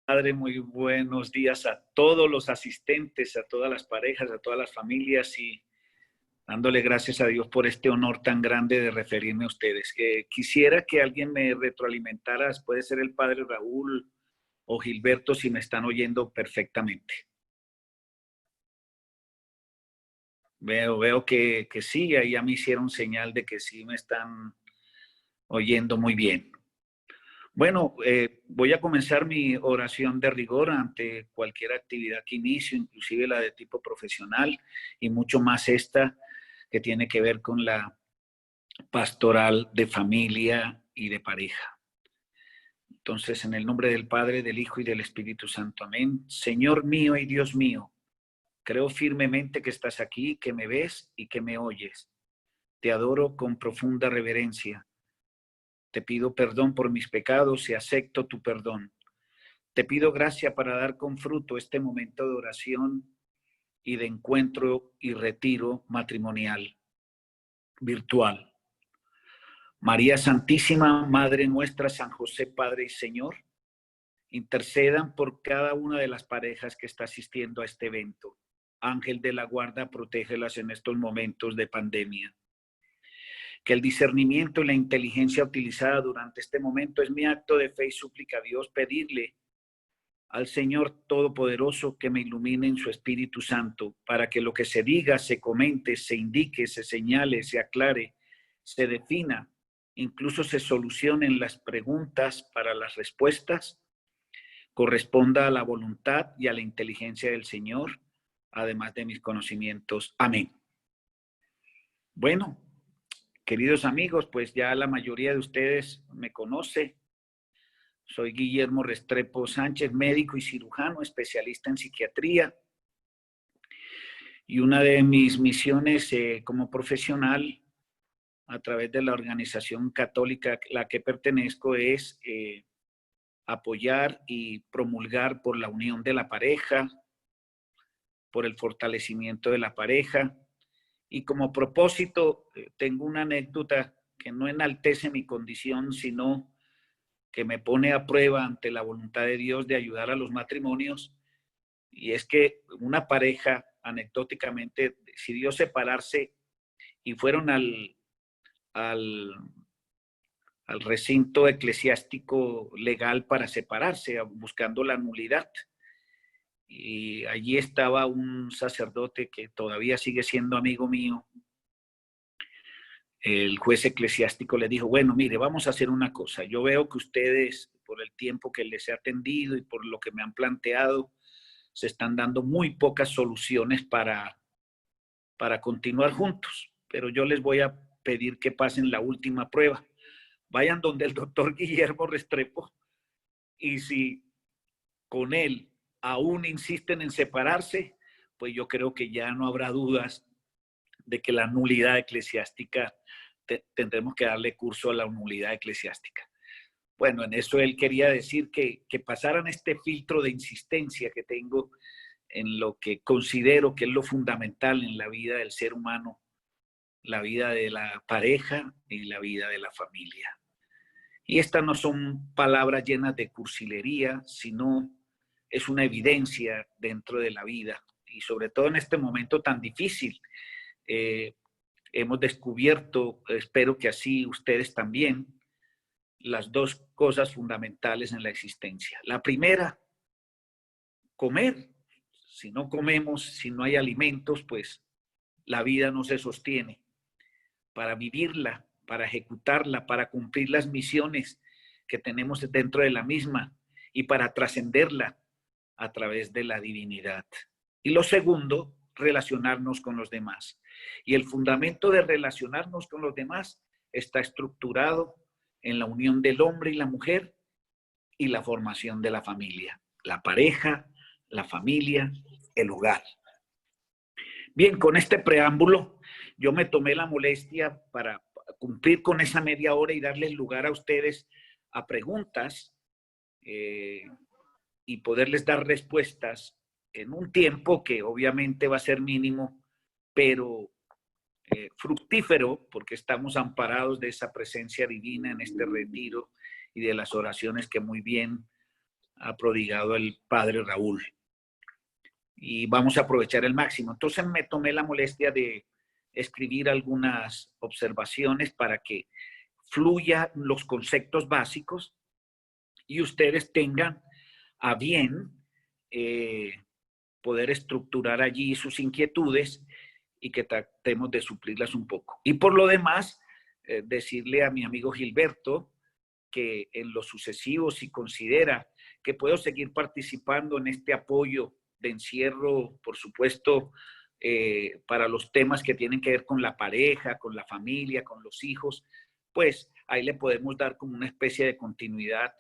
Padre, muy buenos días a todos los asistentes, a todas las parejas, a todas las familias y dándole gracias a Dios por este honor tan grande de referirme a ustedes. Quisiera que alguien me retroalimentara, puede ser el Padre Raúl o Gilberto, si me están oyendo perfectamente. Veo que sí, ahí ya me hicieron señal de que sí me están oyendo muy bien. Bueno, voy a comenzar mi oración de rigor ante cualquier actividad que inicio, inclusive la de tipo profesional y mucho más esta que tiene que ver con la pastoral de familia y de pareja. Entonces, en el nombre del Padre, del Hijo y del Espíritu Santo, amén. Señor mío y Dios mío, creo firmemente que estás aquí, que me ves y que me oyes. Te adoro con profunda reverencia. Te pido perdón por mis pecados y acepto tu perdón. Te pido gracia para dar con fruto este momento de oración y de encuentro y retiro matrimonial virtual. María Santísima, Madre nuestra, San José, Padre y Señor, intercedan por cada una de las parejas que está asistiendo a este evento. Ángel de la guarda, protégelas en estos momentos de pandemia. Que el discernimiento y la inteligencia utilizada durante este momento es mi acto de fe y súplica a Dios, pedirle al Señor Todopoderoso que me ilumine en su Espíritu Santo para que lo que se diga, se comente, se indique, se señale, se aclare, se defina, incluso se solucionen las preguntas para las respuestas, corresponda a la voluntad y a la inteligencia del Señor, además de mis conocimientos. Amén. Bueno, queridos amigos, pues ya la mayoría de ustedes me conoce. Soy Guillermo Restrepo Sánchez, médico y cirujano, especialista en psiquiatría. Y una de mis misiones como profesional a través de la organización católica a la que pertenezco es apoyar y promulgar por la unión de la pareja, por el fortalecimiento de la pareja. Y como propósito, tengo una anécdota que no enaltece mi condición, sino que me pone a prueba ante la voluntad de Dios de ayudar a los matrimonios. Y es que una pareja, anecdóticamente, decidió separarse y fueron al, al recinto eclesiástico legal para separarse, buscando la nulidad. Y allí estaba un sacerdote que todavía sigue siendo amigo mío. El juez eclesiástico le dijo, bueno, mire, vamos a hacer una cosa. Yo veo que ustedes, por el tiempo que les he atendido y por lo que me han planteado, se están dando muy pocas soluciones para continuar juntos. Pero yo les voy a pedir que pasen la última prueba. Vayan donde el doctor Guillermo Restrepo y si con él aún insisten en separarse, pues yo creo que ya no habrá dudas de que la nulidad eclesiástica, tendremos que darle curso a la nulidad eclesiástica. Bueno, en eso él quería decir que pasaran este filtro de insistencia que tengo en lo que considero que es lo fundamental en la vida del ser humano, la vida de la pareja y la vida de la familia. Y estas no son palabras llenas de cursilería, sino es una evidencia dentro de la vida. Y sobre todo en este momento tan difícil, hemos descubierto, espero que así ustedes también, las dos cosas fundamentales en la existencia. La primera, comer. Si no comemos, si no hay alimentos, pues la vida no se sostiene. Para vivirla, para ejecutarla, para cumplir las misiones que tenemos dentro de la misma y para trascenderla a través de la divinidad. Y lo segundo, relacionarnos con los demás. Y el fundamento de relacionarnos con los demás está estructurado en la unión del hombre y la mujer y la formación de la familia, la pareja, la familia, el hogar. Bien, con este preámbulo, yo me tomé la molestia para cumplir con esa media hora y darles lugar a ustedes a preguntas y poderles dar respuestas en un tiempo que obviamente va a ser mínimo, pero fructífero, porque estamos amparados de esa presencia divina en este retiro y de las oraciones que muy bien ha prodigado el padre Raúl. Y vamos a aprovechar el máximo. Entonces me tomé la molestia de escribir algunas observaciones para que fluyan los conceptos básicos y ustedes tengan a bien poder estructurar allí sus inquietudes y que tratemos de suplirlas un poco. Y por lo demás, decirle a mi amigo Gilberto que en lo sucesivo, si considera que puedo seguir participando en este apoyo de encierro, por supuesto, para los temas que tienen que ver con la pareja, con la familia, con los hijos, pues ahí le podemos dar como una especie de continuidad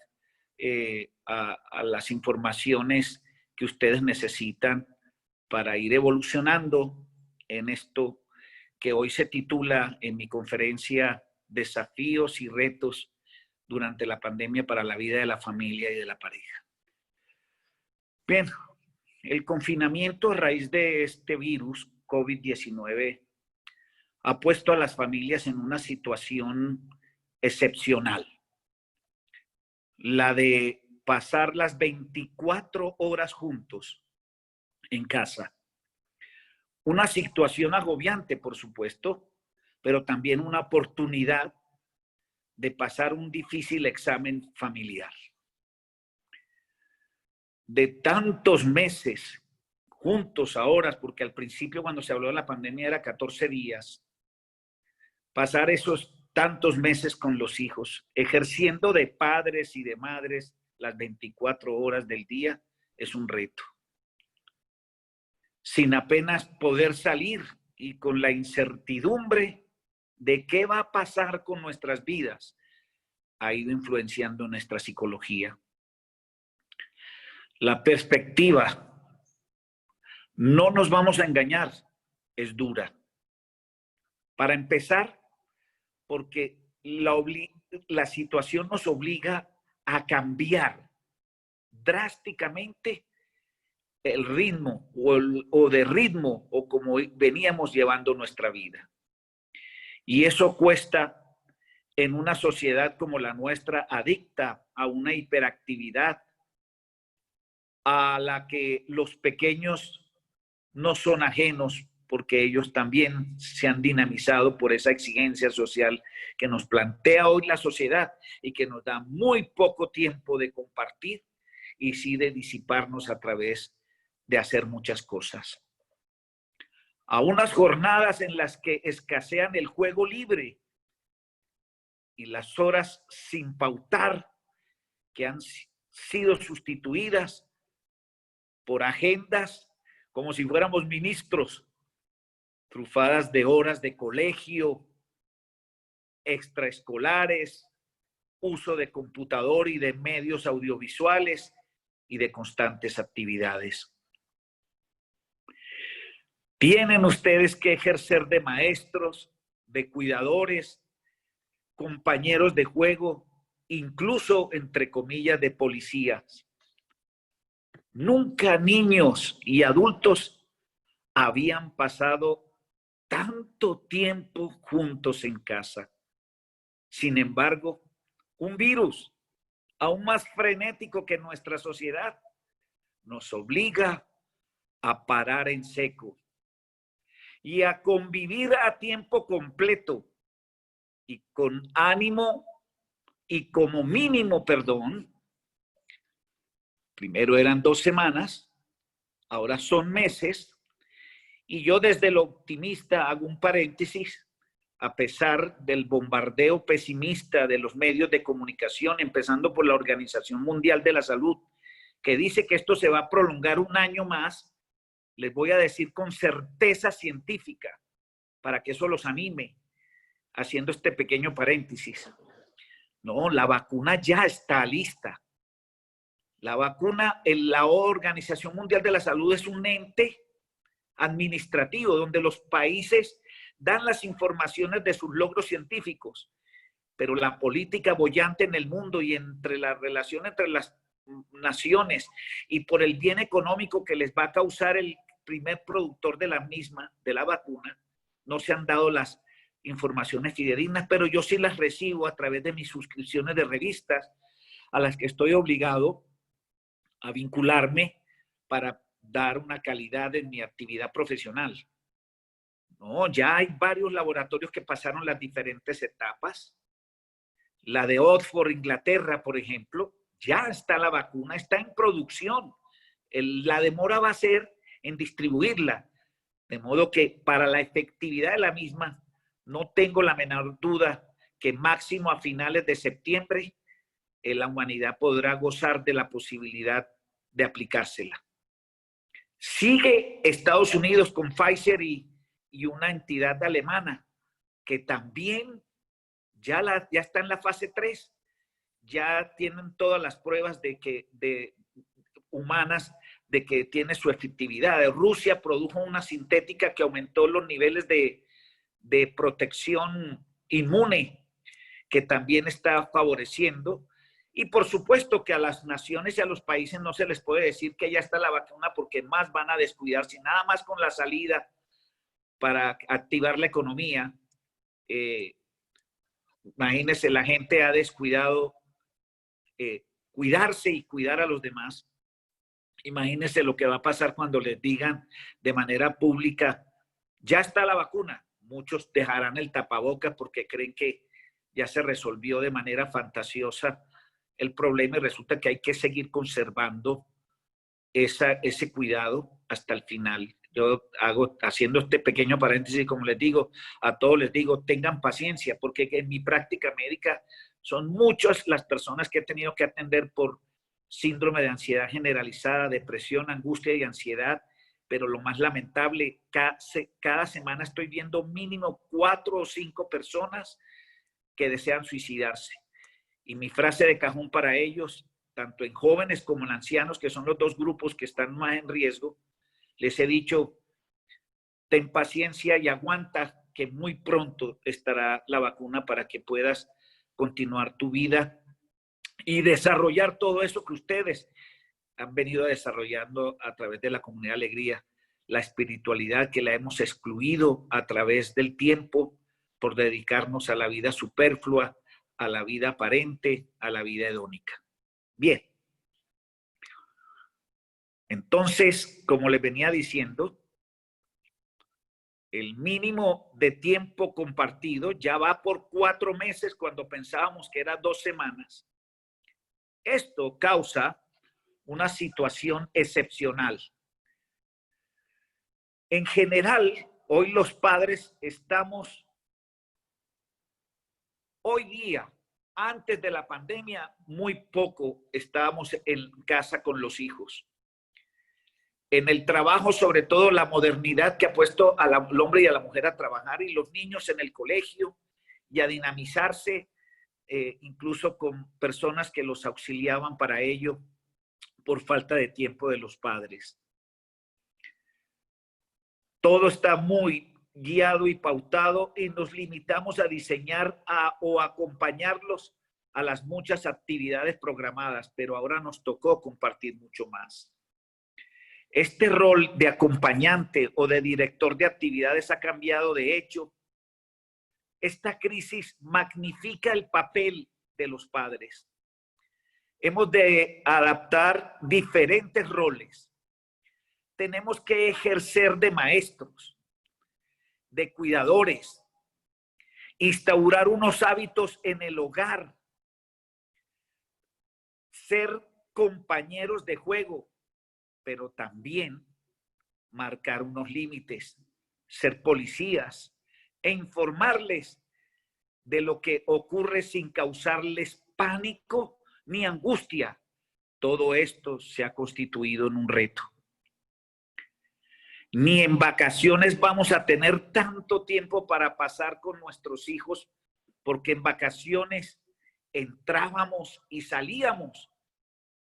a las informaciones que ustedes necesitan para ir evolucionando en esto que hoy se titula en mi conferencia Desafíos y retos durante la pandemia para la vida de la familia y de la pareja. Bien, el confinamiento a raíz de este virus COVID-19 ha puesto a las familias en una situación excepcional. La de pasar las 24 horas juntos en casa. Una situación agobiante, por supuesto, pero también una oportunidad de pasar un difícil examen familiar. De tantos meses juntos a horas, porque al principio cuando se habló de la pandemia era 14 días, pasar esos tantos meses con los hijos, ejerciendo de padres y de madres las 24 horas del día, es un reto. Sin apenas poder salir y con la incertidumbre de qué va a pasar con nuestras vidas, ha ido influenciando nuestra psicología. La perspectiva, no nos vamos a engañar, es dura. Para empezar, porque la situación nos obliga a cambiar drásticamente el ritmo o como veníamos llevando nuestra vida. Y eso cuesta en una sociedad como la nuestra, adicta a una hiperactividad, a la que los pequeños no son ajenos, porque ellos también se han dinamizado por esa exigencia social que nos plantea hoy la sociedad y que nos da muy poco tiempo de compartir y sí de disiparnos a través de hacer muchas cosas. A unas jornadas en las que escasean el juego libre y las horas sin pautar, que han sido sustituidas por agendas como si fuéramos ministros, trufadas de horas de colegio, extraescolares, uso de computador y de medios audiovisuales y de constantes actividades. Tienen ustedes que ejercer de maestros, de cuidadores, compañeros de juego, incluso, entre comillas, de policías. Nunca niños y adultos habían pasado tanto tiempo juntos en casa. Sin embargo, un virus aún más frenético que nuestra sociedad nos obliga a parar en seco y a convivir a tiempo completo y con ánimo y como mínimo, perdón. Primero eran 2 semanas, ahora son meses, y yo desde lo optimista hago un paréntesis, a pesar del bombardeo pesimista de los medios de comunicación, empezando por la Organización Mundial de la Salud, que dice que esto se va a prolongar 1 año más, les voy a decir con certeza científica, para que eso los anime, haciendo este pequeño paréntesis. No, la vacuna ya está lista. La vacuna, la Organización Mundial de la Salud es un ente administrativo donde los países dan las informaciones de sus logros científicos, pero la política boyante en el mundo y entre la relación entre las naciones y por el bien económico que les va a causar el primer productor de la misma, de la vacuna, no se han dado las informaciones fidedignas, pero yo sí las recibo a través de mis suscripciones de revistas a las que estoy obligado a vincularme para dar una calidad en mi actividad profesional. No, ya hay varios laboratorios que pasaron las diferentes etapas. La de Oxford, Inglaterra, por ejemplo, ya está la vacuna, está en producción. La demora va a ser en distribuirla. De modo que para la efectividad de la misma, no tengo la menor duda que máximo a finales de septiembre la humanidad podrá gozar de la posibilidad de aplicársela. Sigue Estados Unidos con Pfizer y una entidad alemana que también ya está en la fase 3, ya tienen todas las pruebas humanas de que tiene su efectividad. Rusia produjo una sintética que aumentó los niveles de protección inmune, que también está favoreciendo. Y por supuesto que a las naciones y a los países no se les puede decir que ya está la vacuna porque más van a descuidarse. Nada más con la salida para activar la economía. Imagínense, la gente ha descuidado cuidarse y cuidar a los demás. Imagínense lo que va a pasar cuando les digan de manera pública, ya está la vacuna. Muchos dejarán el tapabocas porque creen que ya se resolvió de manera fantasiosa el problema y resulta que hay que seguir conservando ese cuidado hasta el final. Yo haciendo este pequeño paréntesis, como les digo, a todos les digo, tengan paciencia, porque en mi práctica médica son muchas las personas que he tenido que atender por síndrome de ansiedad generalizada, depresión, angustia y ansiedad, pero lo más lamentable, cada semana estoy viendo mínimo 4 o 5 personas que desean suicidarse. Y mi frase de cajón para ellos, tanto en jóvenes como en ancianos, que son los dos grupos que están más en riesgo, les he dicho, ten paciencia y aguanta que muy pronto estará la vacuna para que puedas continuar tu vida y desarrollar todo eso que ustedes han venido desarrollando a través de la Comunidad Alegría, la espiritualidad que la hemos excluido a través del tiempo por dedicarnos a la vida superflua, a la vida aparente, a la vida hedónica. Bien. Entonces, como les venía diciendo, el mínimo de tiempo compartido ya va por 4 meses cuando pensábamos que era 2 semanas. Esto causa una situación excepcional. En general, hoy los padres estamos, hoy día, antes de la pandemia, muy poco estábamos en casa con los hijos. En el trabajo, sobre todo la modernidad que ha puesto al hombre y a la mujer a trabajar y los niños en el colegio y a dinamizarse, incluso con personas que los auxiliaban para ello por falta de tiempo de los padres. Todo está muy guiado y pautado y nos limitamos a diseñar o acompañarlos a las muchas actividades programadas, pero ahora nos tocó compartir mucho más. Este rol de acompañante o de director de actividades ha cambiado de hecho. Esta crisis magnifica el papel de los padres. Hemos de adaptar diferentes roles. Tenemos que ejercer de maestros, de cuidadores, instaurar unos hábitos en el hogar, ser compañeros de juego, pero también marcar unos límites, ser policías e informarles de lo que ocurre sin causarles pánico ni angustia. Todo esto se ha constituido en un reto. Ni en vacaciones vamos a tener tanto tiempo para pasar con nuestros hijos, porque en vacaciones entrábamos y salíamos,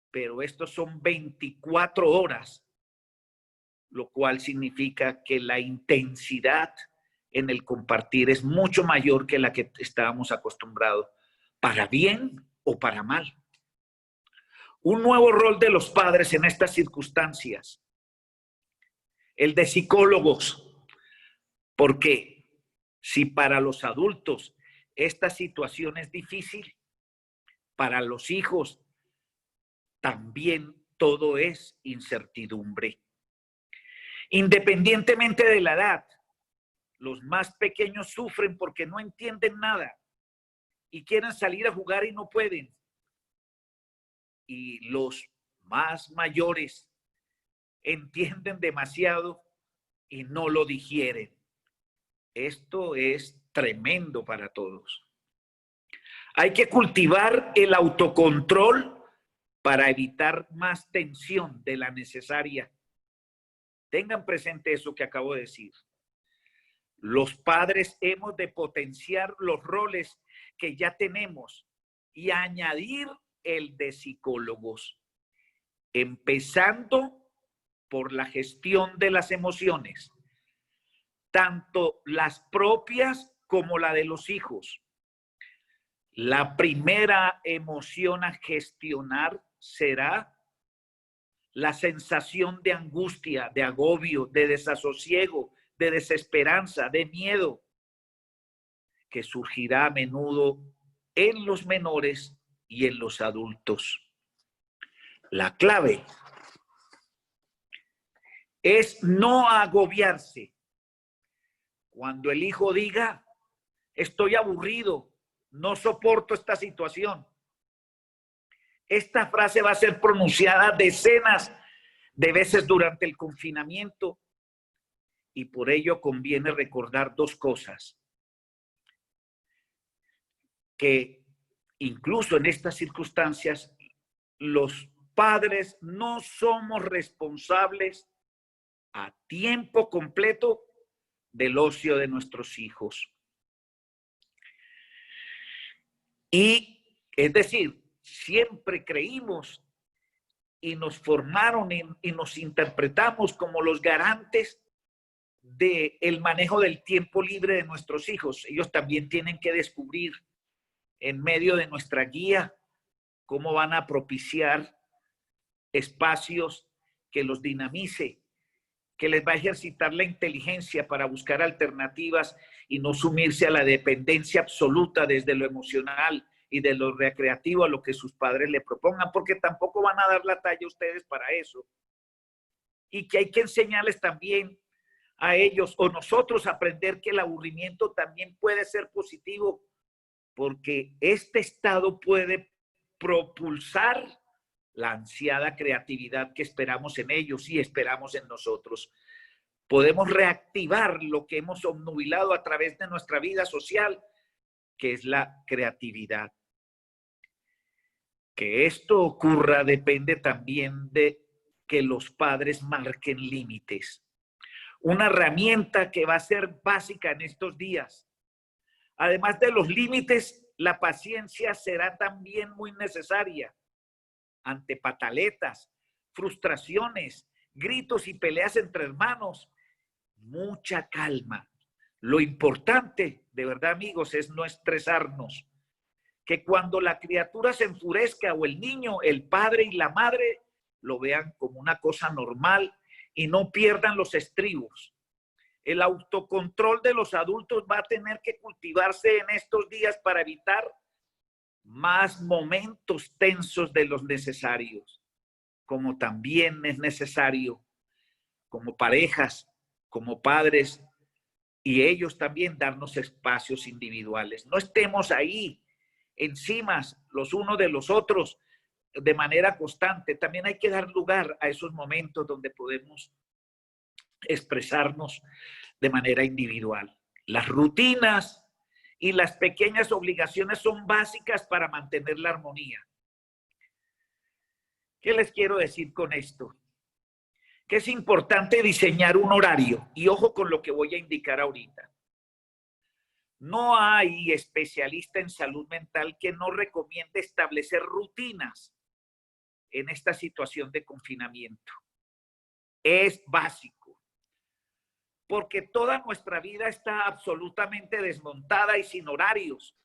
pero estos son 24 horas, lo cual significa que la intensidad en el compartir es mucho mayor que la que estábamos acostumbrados, para bien o para mal. Un nuevo rol de los padres en estas circunstancias, el de psicólogos, porque si para los adultos esta situación es difícil, para los hijos también todo es incertidumbre. Independientemente de la edad, los más pequeños sufren porque no entienden nada y quieren salir a jugar y no pueden. Y los más mayores entienden demasiado y no lo digieren. Esto es tremendo para todos. Hay que cultivar el autocontrol para evitar más tensión de la necesaria. Tengan presente eso que acabo de decir. Los padres hemos de potenciar los roles que ya tenemos y añadir el de psicólogos, empezando por la gestión de las emociones, tanto las propias como la de los hijos. La primera emoción a gestionar será la sensación de angustia, de agobio, de desasosiego, de desesperanza, de miedo, que surgirá a menudo en los menores y en los adultos. La clave es no agobiarse. Cuando el hijo diga, estoy aburrido, no soporto esta situación, esta frase va a ser pronunciada decenas de veces durante el confinamiento y por ello conviene recordar dos cosas. Que incluso en estas circunstancias, los padres no somos responsables a tiempo completo del ocio de nuestros hijos. Y es decir, siempre creímos y nos formaron y nos interpretamos como los garantes del manejo del tiempo libre de nuestros hijos. Ellos también tienen que descubrir en medio de nuestra guía cómo van a propiciar espacios que los dinamice, que les va a ejercitar la inteligencia para buscar alternativas y no sumirse a la dependencia absoluta desde lo emocional y de lo recreativo a lo que sus padres le propongan, porque tampoco van a dar la talla ustedes para eso. Y que hay que enseñarles también a ellos o nosotros aprender que el aburrimiento también puede ser positivo, porque este estado puede propulsar la ansiada creatividad que esperamos en ellos y esperamos en nosotros. Podemos reactivar lo que hemos obnubilado a través de nuestra vida social, que es la creatividad. Que esto ocurra depende también de que los padres marquen límites. Una herramienta que va a ser básica en estos días. Además de los límites, la paciencia será también muy necesaria ante pataletas, frustraciones, gritos y peleas entre hermanos. Mucha calma. Lo importante, de verdad, amigos, es no estresarnos. Que cuando la criatura se enfurezca o el niño, el padre y la madre lo vean como una cosa normal y no pierdan los estribos. El autocontrol de los adultos va a tener que cultivarse en estos días para evitar más momentos tensos de los necesarios, como también es necesario como parejas, como padres, y ellos también darnos espacios individuales. No estemos ahí encima los unos de los otros de manera constante. También hay que dar lugar a esos momentos donde podemos expresarnos de manera individual. Las rutinas y las pequeñas obligaciones son básicas para mantener la armonía. ¿Qué les quiero decir con esto? Que es importante diseñar un horario, y ojo con lo que voy a indicar ahorita. No hay especialista en salud mental que no recomiende establecer rutinas en esta situación de confinamiento. Es básico, porque toda nuestra vida está absolutamente desmontada y sin horarios,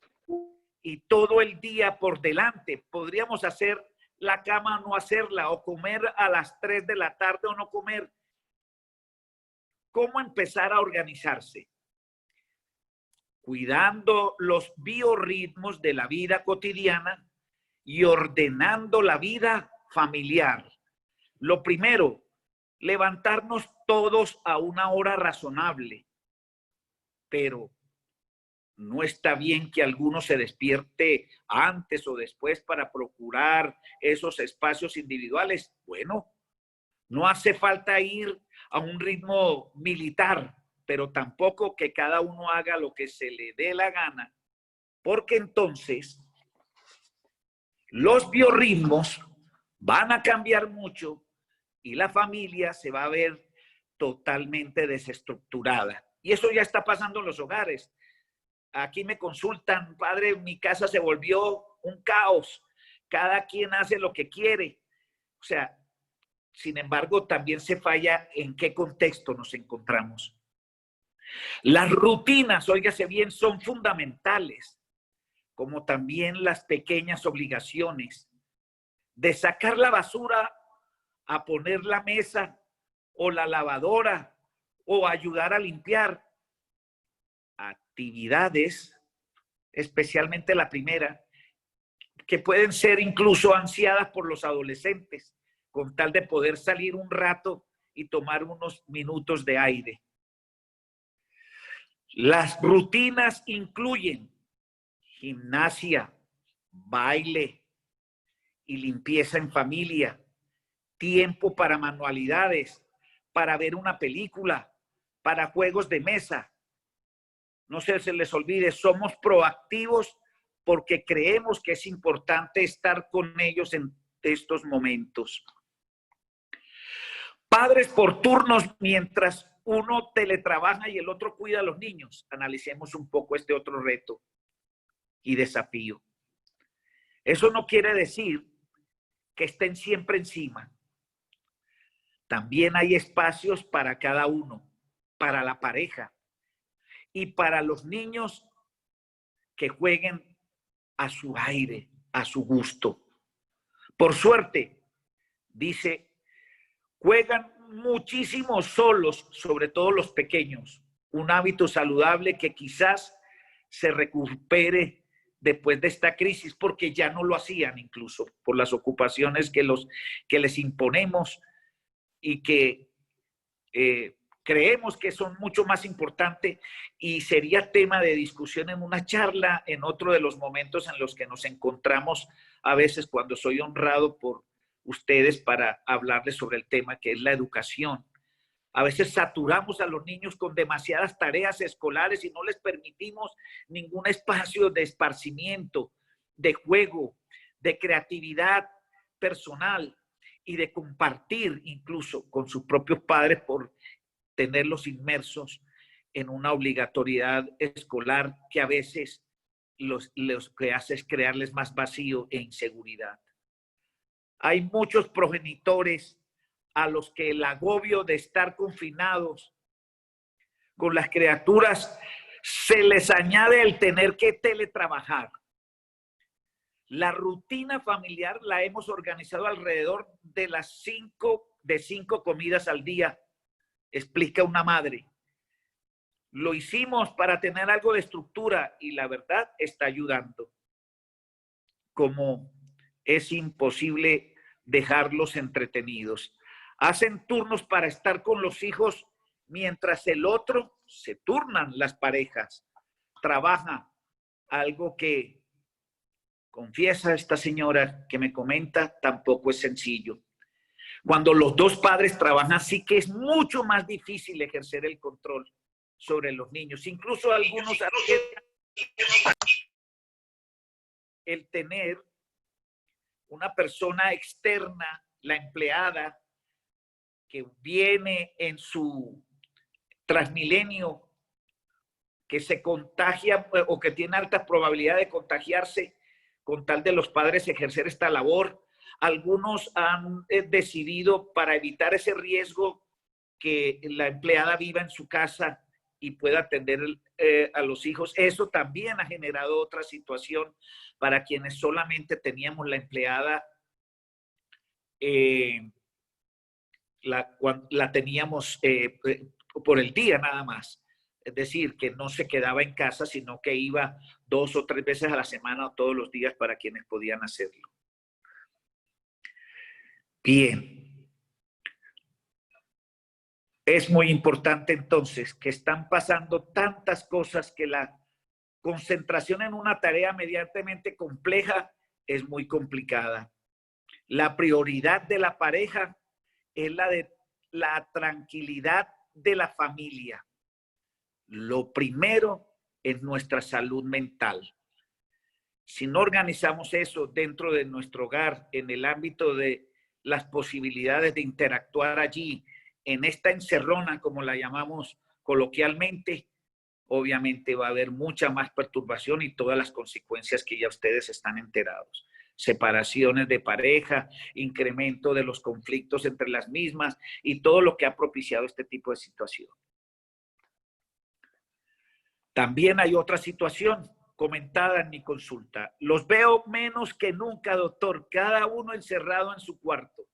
y todo el día por delante. Podríamos hacer la cama o no hacerla, o comer a las 3 de la tarde o no comer. ¿Cómo empezar a organizarse? Cuidando los biorritmos de la vida cotidiana y ordenando la vida familiar, Lo primero, levantarnos todos a una hora razonable, pero no está bien que alguno se despierte antes o después para procurar esos espacios individuales. Bueno, no hace falta ir a un ritmo militar, pero tampoco que cada uno haga lo que se le dé la gana, porque entonces los biorritmos van a cambiar mucho y la familia se va a ver totalmente desestructurada. Y eso ya está pasando en los hogares. Aquí me consultan, padre, mi casa se volvió un caos. Cada quien hace lo que quiere. O sea, sin embargo, también se falla en qué contexto nos encontramos. Las rutinas, óigase bien, son fundamentales, como también las pequeñas obligaciones de sacar la basura a poner la mesa o la lavadora o ayudar a limpiar. Actividades, especialmente la primera, que pueden ser incluso ansiadas por los adolescentes, con tal de poder salir un rato y tomar unos minutos de aire. Las rutinas incluyen gimnasia, baile y limpieza en familia, tiempo para manualidades, para ver una película, para juegos de mesa. No se les olvide, somos proactivos porque creemos que es importante estar con ellos en estos momentos. Padres por turnos mientras uno teletrabaja y el otro cuida a los niños. Analicemos un poco este otro reto y desafío. Eso no quiere decir que estén siempre encima. También hay espacios para cada uno, para la pareja y para los niños que jueguen a su aire, a su gusto. Por suerte, dice, juegan muchísimo solos, sobre todo los pequeños. Un hábito saludable que quizás se recupere después de esta crisis, porque ya no lo hacían incluso por las ocupaciones que les imponemos y que creemos que son mucho más importantes y sería tema de discusión en una charla en otro de los momentos en los que nos encontramos a veces cuando soy honrado por ustedes para hablarles sobre el tema que es la educación. A veces saturamos a los niños con demasiadas tareas escolares y no les permitimos ningún espacio de esparcimiento, de juego, de creatividad personal y de compartir incluso con sus propios padres por tenerlos inmersos en una obligatoriedad escolar que a veces los que hace es crearles más vacío e inseguridad. Hay muchos progenitores a los que el agobio de estar confinados con las criaturas se les añade el tener que teletrabajar. La rutina familiar la hemos organizado alrededor de las 5 comidas al día, explica una madre. Lo hicimos para tener algo de estructura y la verdad está ayudando. Como es imposible dejarlos entretenidos. Hacen turnos para estar con los hijos mientras el otro se turnan las parejas. Trabaja, algo que confiesa esta señora que me comenta, tampoco es sencillo. Cuando los dos padres trabajan, sí que es mucho más difícil ejercer el control sobre los niños. Incluso algunos el tener una persona externa, la empleada, que viene en su Transmilenio, que se contagia o que tiene alta probabilidad de contagiarse con tal de los padres ejercer esta labor. Algunos han decidido para evitar ese riesgo que la empleada viva en su casa y pueda atender a los hijos. Eso también ha generado otra situación para quienes solamente teníamos la empleada, la teníamos por el día nada más. Es decir, que no se quedaba en casa, sino que iba 2 o 3 veces a la semana o todos los días para quienes podían hacerlo. Bien. Es muy importante entonces que están pasando tantas cosas que la concentración en una tarea medianamente compleja es muy complicada. La prioridad de la pareja es la de la tranquilidad de la familia. Lo primero es nuestra salud mental. Si no organizamos eso dentro de nuestro hogar, en el ámbito de las posibilidades de interactuar allí, en esta encerrona, como la llamamos coloquialmente, obviamente va a haber mucha más perturbación y todas las consecuencias que ya ustedes están enterados. Separaciones de pareja, incremento de los conflictos entre las mismas y todo lo que ha propiciado este tipo de situación. También hay otra situación comentada en mi consulta. Los veo menos que nunca, doctor, cada uno encerrado en su cuarto.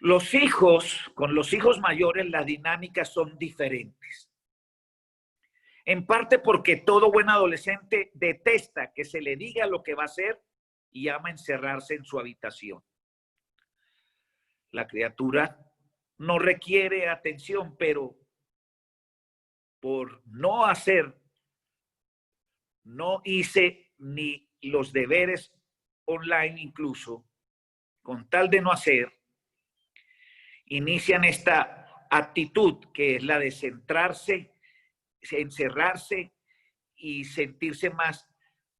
Los hijos, con los hijos mayores, las dinámicas son diferentes. En parte porque todo buen adolescente detesta que se le diga lo que va a hacer y ama encerrarse en su habitación. La criatura no requiere atención, pero por no hacer, no hice ni los deberes online incluso, con tal de no hacer, inician esta actitud que es la de centrarse, encerrarse y sentirse más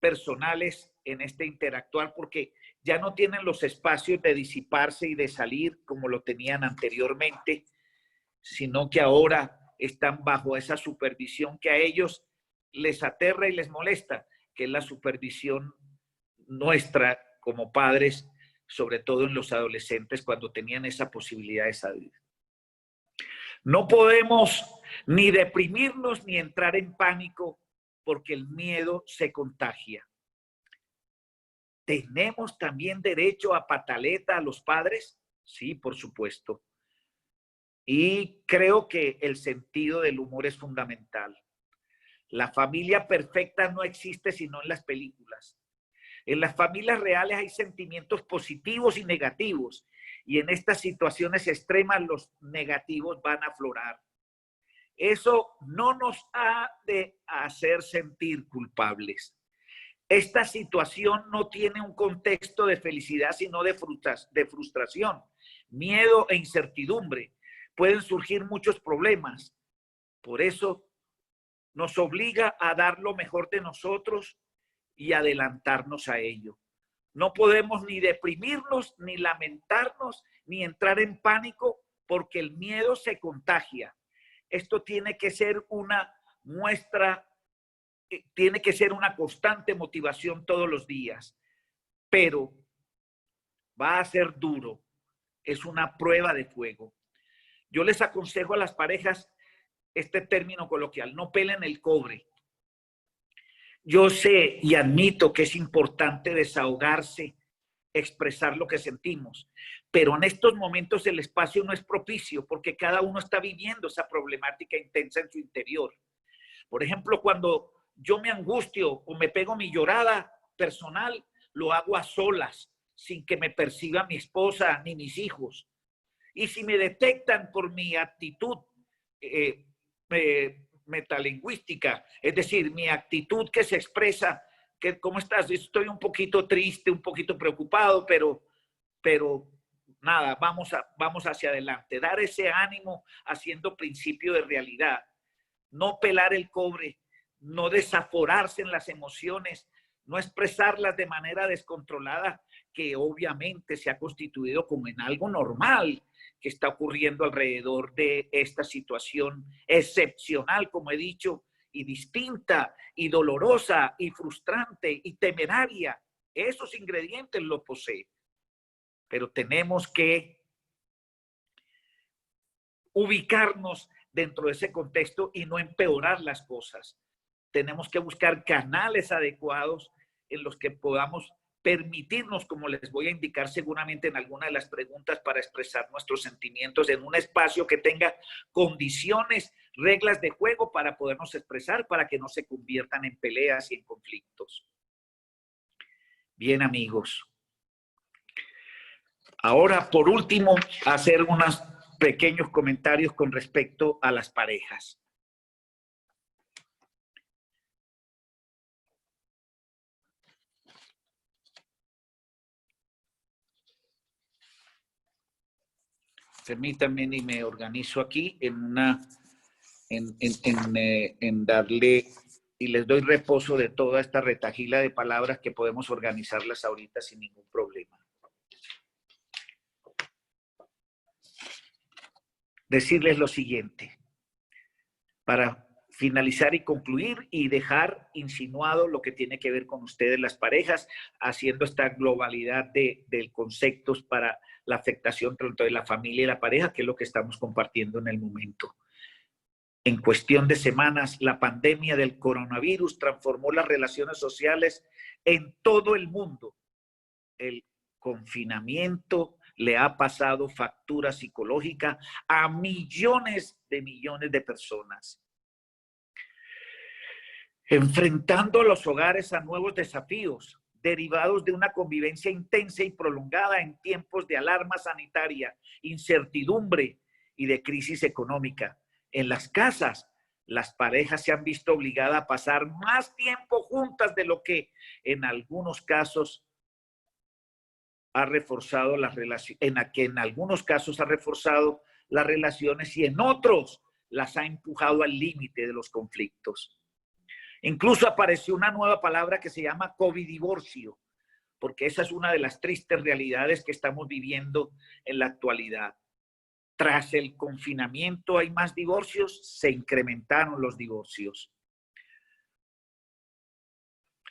personales en este interactuar porque ya no tienen los espacios de disiparse y de salir como lo tenían anteriormente, sino que ahora están bajo esa supervisión que a ellos les aterra y les molesta, que es la supervisión nuestra como padres, sobre todo en los adolescentes cuando tenían esa posibilidad de salir. No podemos ni deprimirnos ni entrar en pánico porque el miedo se contagia. ¿Tenemos también derecho a pataleta a los padres? Sí, por supuesto. Y creo que el sentido del humor es fundamental. La familia perfecta no existe sino en las películas. En las familias reales hay sentimientos positivos y negativos. Y en estas situaciones extremas los negativos van a aflorar. Eso no nos ha de hacer sentir culpables. Esta situación no tiene un contexto de felicidad, sino de frustración, miedo e incertidumbre. Pueden surgir muchos problemas. Por eso nos obliga a dar lo mejor de nosotros y adelantarnos a ello. No podemos ni deprimirnos, ni lamentarnos, ni entrar en pánico, porque el miedo se contagia. Esto tiene que ser una muestra, tiene que ser una constante motivación todos los días, pero va a ser duro. Es una prueba de fuego. Yo les aconsejo a las parejas este término coloquial: no pelen el cobre. Yo sé y admito que es importante desahogarse, expresar lo que sentimos, pero en estos momentos el espacio no es propicio porque cada uno está viviendo esa problemática intensa en su interior. Por ejemplo, cuando yo me angustio o me pego mi llorada personal, lo hago a solas, sin que me perciba mi esposa ni mis hijos. Y si me detectan por mi actitud metalingüística, es decir, mi actitud que se expresa, que ¿cómo estás? Estoy un poquito triste, un poquito preocupado, pero nada, vamos hacia adelante. Dar ese ánimo haciendo principio de realidad. No pelar el cobre, no desaforarse en las emociones, no expresarlas de manera descontrolada, que obviamente se ha constituido como en algo normal que está ocurriendo alrededor de esta situación excepcional, como he dicho, y distinta, y dolorosa, y frustrante, y temeraria. Esos ingredientes los posee. Pero tenemos que ubicarnos dentro de ese contexto y no empeorar las cosas. Tenemos que buscar canales adecuados en los que podamos permitirnos, como les voy a indicar seguramente en alguna de las preguntas, para expresar nuestros sentimientos en un espacio que tenga condiciones, reglas de juego para podernos expresar, para que no se conviertan en peleas y en conflictos. Bien, amigos. Ahora, por último, hacer unas pequeños comentarios con respecto a las parejas. Permítanme y me organizo aquí en darle y les doy reposo de toda esta retahíla de palabras que podemos organizarlas ahorita sin ningún problema. Decirles lo siguiente, para finalizar y concluir y dejar insinuado lo que tiene que ver con ustedes las parejas, haciendo esta globalidad de conceptos para la afectación tanto de la familia y la pareja, que es lo que estamos compartiendo en el momento. En cuestión de semanas, la pandemia del coronavirus transformó las relaciones sociales en todo el mundo. El confinamiento le ha pasado factura psicológica a millones de personas. Enfrentando los hogares a nuevos desafíos derivados de una convivencia intensa y prolongada en tiempos de alarma sanitaria, incertidumbre y de crisis económica. En las casas, las parejas se han visto obligadas a pasar más tiempo juntas de lo que en algunos casos ha reforzado las relaciones, en algunos casos ha reforzado las relaciones y en otros las ha empujado al límite de los conflictos. Incluso apareció una nueva palabra que se llama covidivorcio, porque esa es una de las tristes realidades que estamos viviendo en la actualidad. Tras el confinamiento hay más divorcios, se incrementaron los divorcios.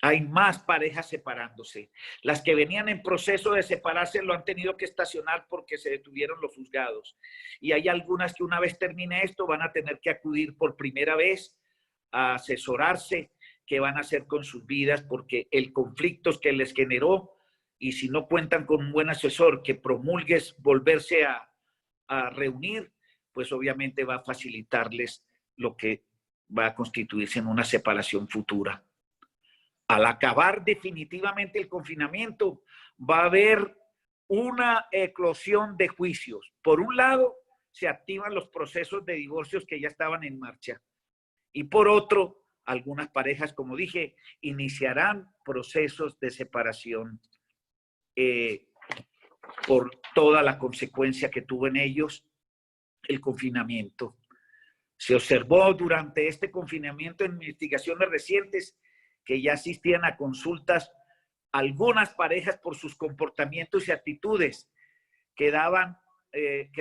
Hay más parejas separándose. Las que venían en proceso de separarse lo han tenido que estacionar porque se detuvieron los juzgados. Y hay algunas que una vez termine esto van a tener que acudir por primera vez a asesorarse qué van a hacer con sus vidas, porque el conflicto que les generó, y si no cuentan con un buen asesor que promulgue volverse a reunir, pues obviamente va a facilitarles lo que va a constituirse en una separación futura. Al acabar definitivamente el confinamiento, va a haber una eclosión de juicios. Por un lado, se activan los procesos de divorcios que ya estaban en marcha. Y por otro, algunas parejas, como dije, iniciarán procesos de separación por toda la consecuencia que tuvo en ellos el confinamiento. Se observó durante este confinamiento en investigaciones recientes que ya asistían a consultas algunas parejas por sus comportamientos y actitudes que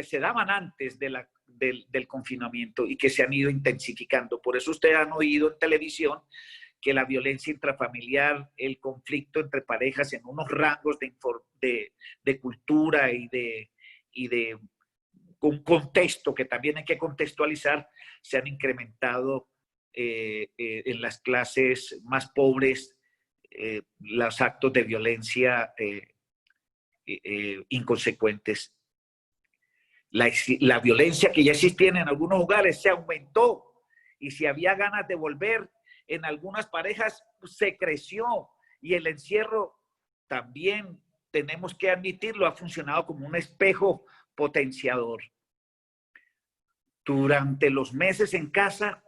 se daban antes del confinamiento y que se han ido intensificando. Por eso ustedes han oído en televisión que la violencia intrafamiliar, el conflicto entre parejas en unos rangos de cultura y de un contexto que también hay que contextualizar, se han incrementado en las clases más pobres, los actos de violencia inconsecuentes. La violencia que ya existía en algunos hogares se aumentó, y si había ganas de volver en algunas parejas, se creció, y el encierro también, tenemos que admitirlo, ha funcionado como un espejo potenciador. Durante los meses en casa,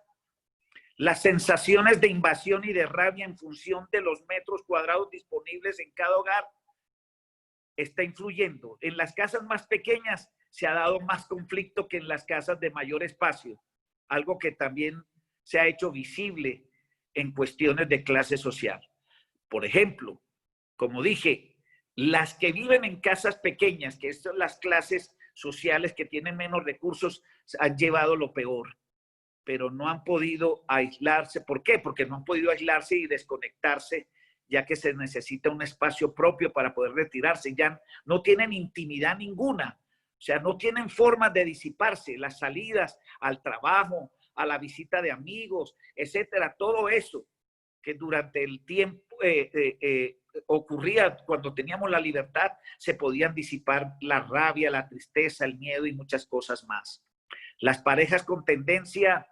las sensaciones de invasión y de rabia en función de los metros cuadrados disponibles en cada hogar está influyendo. En las casas más pequeñas se ha dado más conflicto que en las casas de mayor espacio, algo que también se ha hecho visible en cuestiones de clase social. Por ejemplo, como dije, las que viven en casas pequeñas, que son las clases sociales que tienen menos recursos, han llevado lo peor, pero no han podido aislarse. ¿Por qué? Porque no han podido aislarse y desconectarse, ya que se necesita un espacio propio para poder retirarse. Ya no tienen intimidad ninguna, o sea, no tienen formas de disiparse. Las salidas al trabajo, a la visita de amigos, etcétera, todo eso que durante el tiempo ocurría cuando teníamos la libertad, se podían disipar la rabia, la tristeza, el miedo y muchas cosas más. Las parejas con tendencia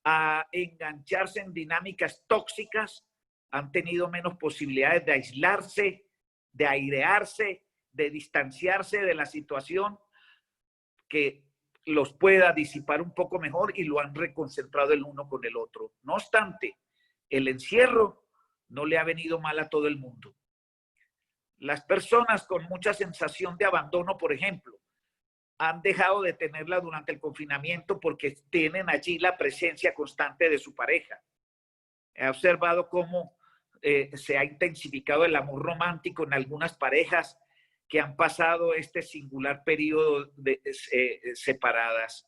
a engancharse en dinámicas tóxicas han tenido menos posibilidades de aislarse, de airearse, de distanciarse de la situación, que los pueda disipar un poco mejor y lo han reconcentrado el uno con el otro. No obstante, el encierro no le ha venido mal a todo el mundo. Las personas con mucha sensación de abandono, por ejemplo, han dejado de tenerla durante el confinamiento porque tienen allí la presencia constante de su pareja. He observado cómo se ha intensificado el amor romántico en algunas parejas que han pasado este singular periodo de, separadas.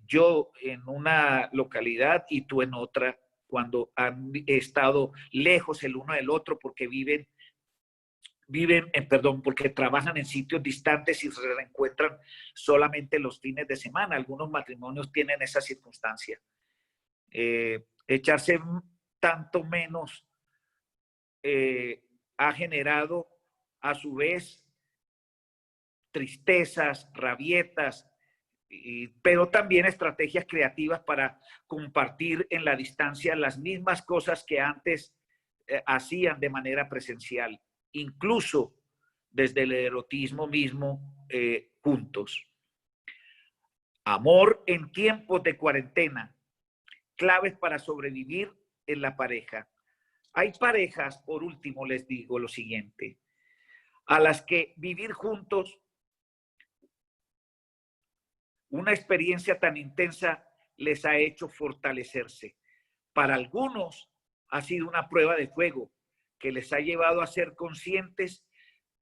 Yo en una localidad y tú en otra, cuando han estado lejos el uno del otro porque porque trabajan en sitios distantes y se reencuentran solamente los fines de semana. Algunos matrimonios tienen esa circunstancia. Echarse tanto menos ha generado a su vez tristezas, rabietas, pero también estrategias creativas para compartir en la distancia las mismas cosas que antes hacían de manera presencial, incluso desde el erotismo mismo juntos. Amor en tiempos de cuarentena, claves para sobrevivir en la pareja. Hay parejas, por último les digo lo siguiente, a las que vivir juntos una experiencia tan intensa les ha hecho fortalecerse. Para algunos ha sido una prueba de fuego que les ha llevado a ser conscientes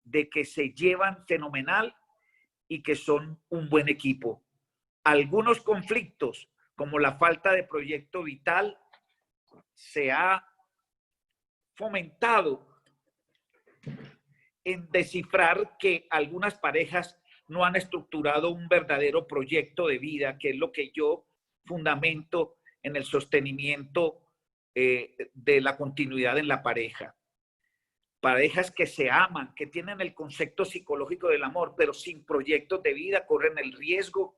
de que se llevan fenomenal y que son un buen equipo. Algunos conflictos, como la falta de proyecto vital, se ha fomentado en descifrar que algunas parejas no han estructurado un verdadero proyecto de vida, que es lo que yo fundamento en el sostenimiento de la continuidad en la pareja. Parejas que se aman, que tienen el concepto psicológico del amor, pero sin proyectos de vida, corren el riesgo,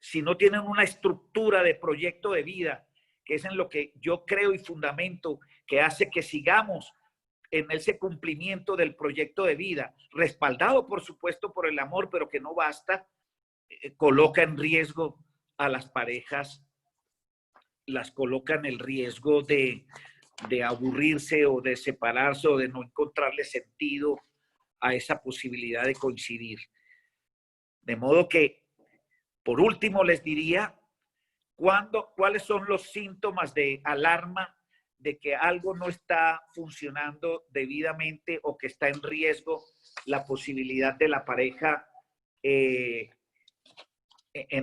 si no tienen una estructura de proyecto de vida, que es en lo que yo creo y fundamento, que hace que sigamos en ese cumplimiento del proyecto de vida, respaldado por supuesto por el amor, pero que no basta, coloca en riesgo a las parejas, las coloca en el riesgo de aburrirse o de separarse o de no encontrarle sentido a esa posibilidad de coincidir. De modo que, por último, les diría cuáles son los síntomas de alarma de que algo no está funcionando debidamente o que está en riesgo la posibilidad de la pareja en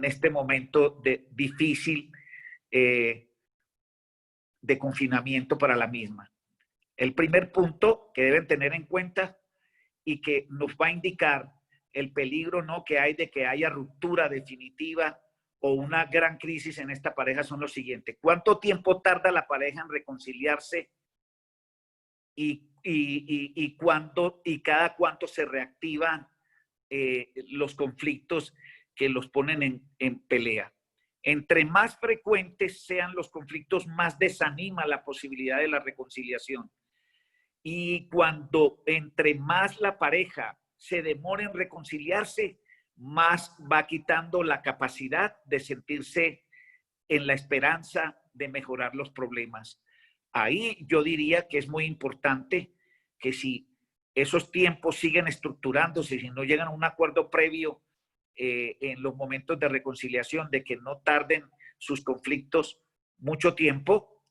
este momento difícil de confinamiento para la misma. El primer punto que deben tener en cuenta y que nos va a indicar el peligro ¿no? que hay de que haya ruptura definitiva o una gran crisis en esta pareja son los siguientes. ¿Cuánto tiempo tarda la pareja en reconciliarse y cada cuánto se reactivan los conflictos que los ponen en pelea? Entre más frecuentes sean los conflictos, más desanima la posibilidad de la reconciliación. Y cuando entre más la pareja se demore en reconciliarse, más va quitando la capacidad de sentirse en la esperanza de mejorar los problemas. Ahí yo diría que es muy importante que si esos tiempos siguen estructurándose, si no llegan a un acuerdo previo en los momentos de reconciliación, de que no tarden sus conflictos mucho tiempo,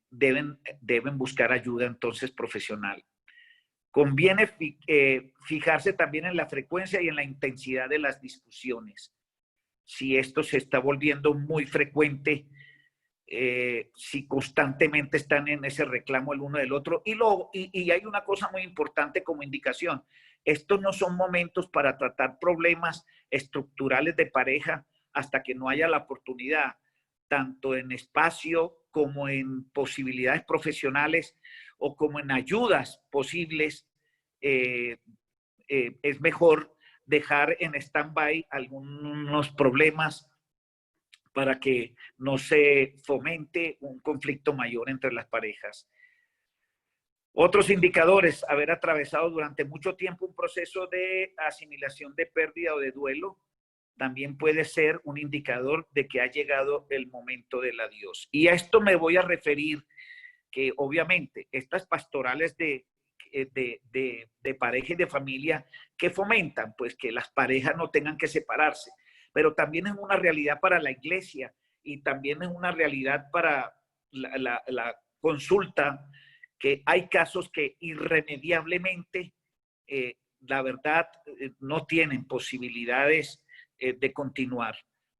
deben buscar ayuda entonces profesional. Conviene fijarse también en la frecuencia y en la intensidad de las discusiones. Si esto se está volviendo muy frecuente, si constantemente están en ese reclamo el uno del otro. Y hay una cosa muy importante como indicación. Estos no son momentos para tratar problemas estructurales de pareja hasta que no haya la oportunidad, tanto en espacio como en posibilidades profesionales o como en ayudas posibles. Es mejor dejar en stand-by algunos problemas para que no se fomente un conflicto mayor entre las parejas. Otros indicadores: haber atravesado durante mucho tiempo un proceso de asimilación de pérdida o de duelo, también puede ser un indicador de que ha llegado el momento del adiós. Y a esto me voy a referir, que obviamente estas pastorales de pareja y de familia que fomentan pues que las parejas no tengan que separarse, pero también es una realidad para la iglesia y también es una realidad para la consulta, que hay casos que irremediablemente, la verdad, no tienen posibilidades de continuar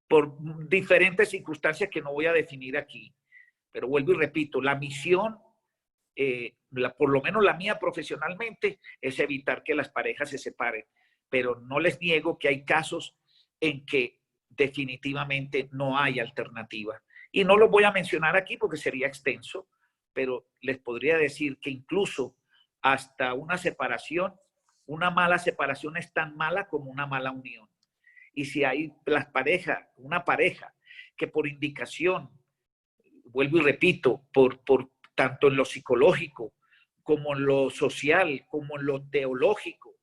por diferentes circunstancias que no voy a definir aquí. Pero vuelvo y repito, la misión, por lo menos la mía profesionalmente, es evitar que las parejas se separen. Pero no les niego que hay casos en que definitivamente no hay alternativa. Y no los voy a mencionar aquí porque sería extenso, pero les podría decir que incluso hasta una separación, una mala separación es tan mala como una mala unión. Y si hay las parejas, una pareja que por indicación, vuelvo y repito, por tanto en lo psicológico como en lo social, como en lo teológico,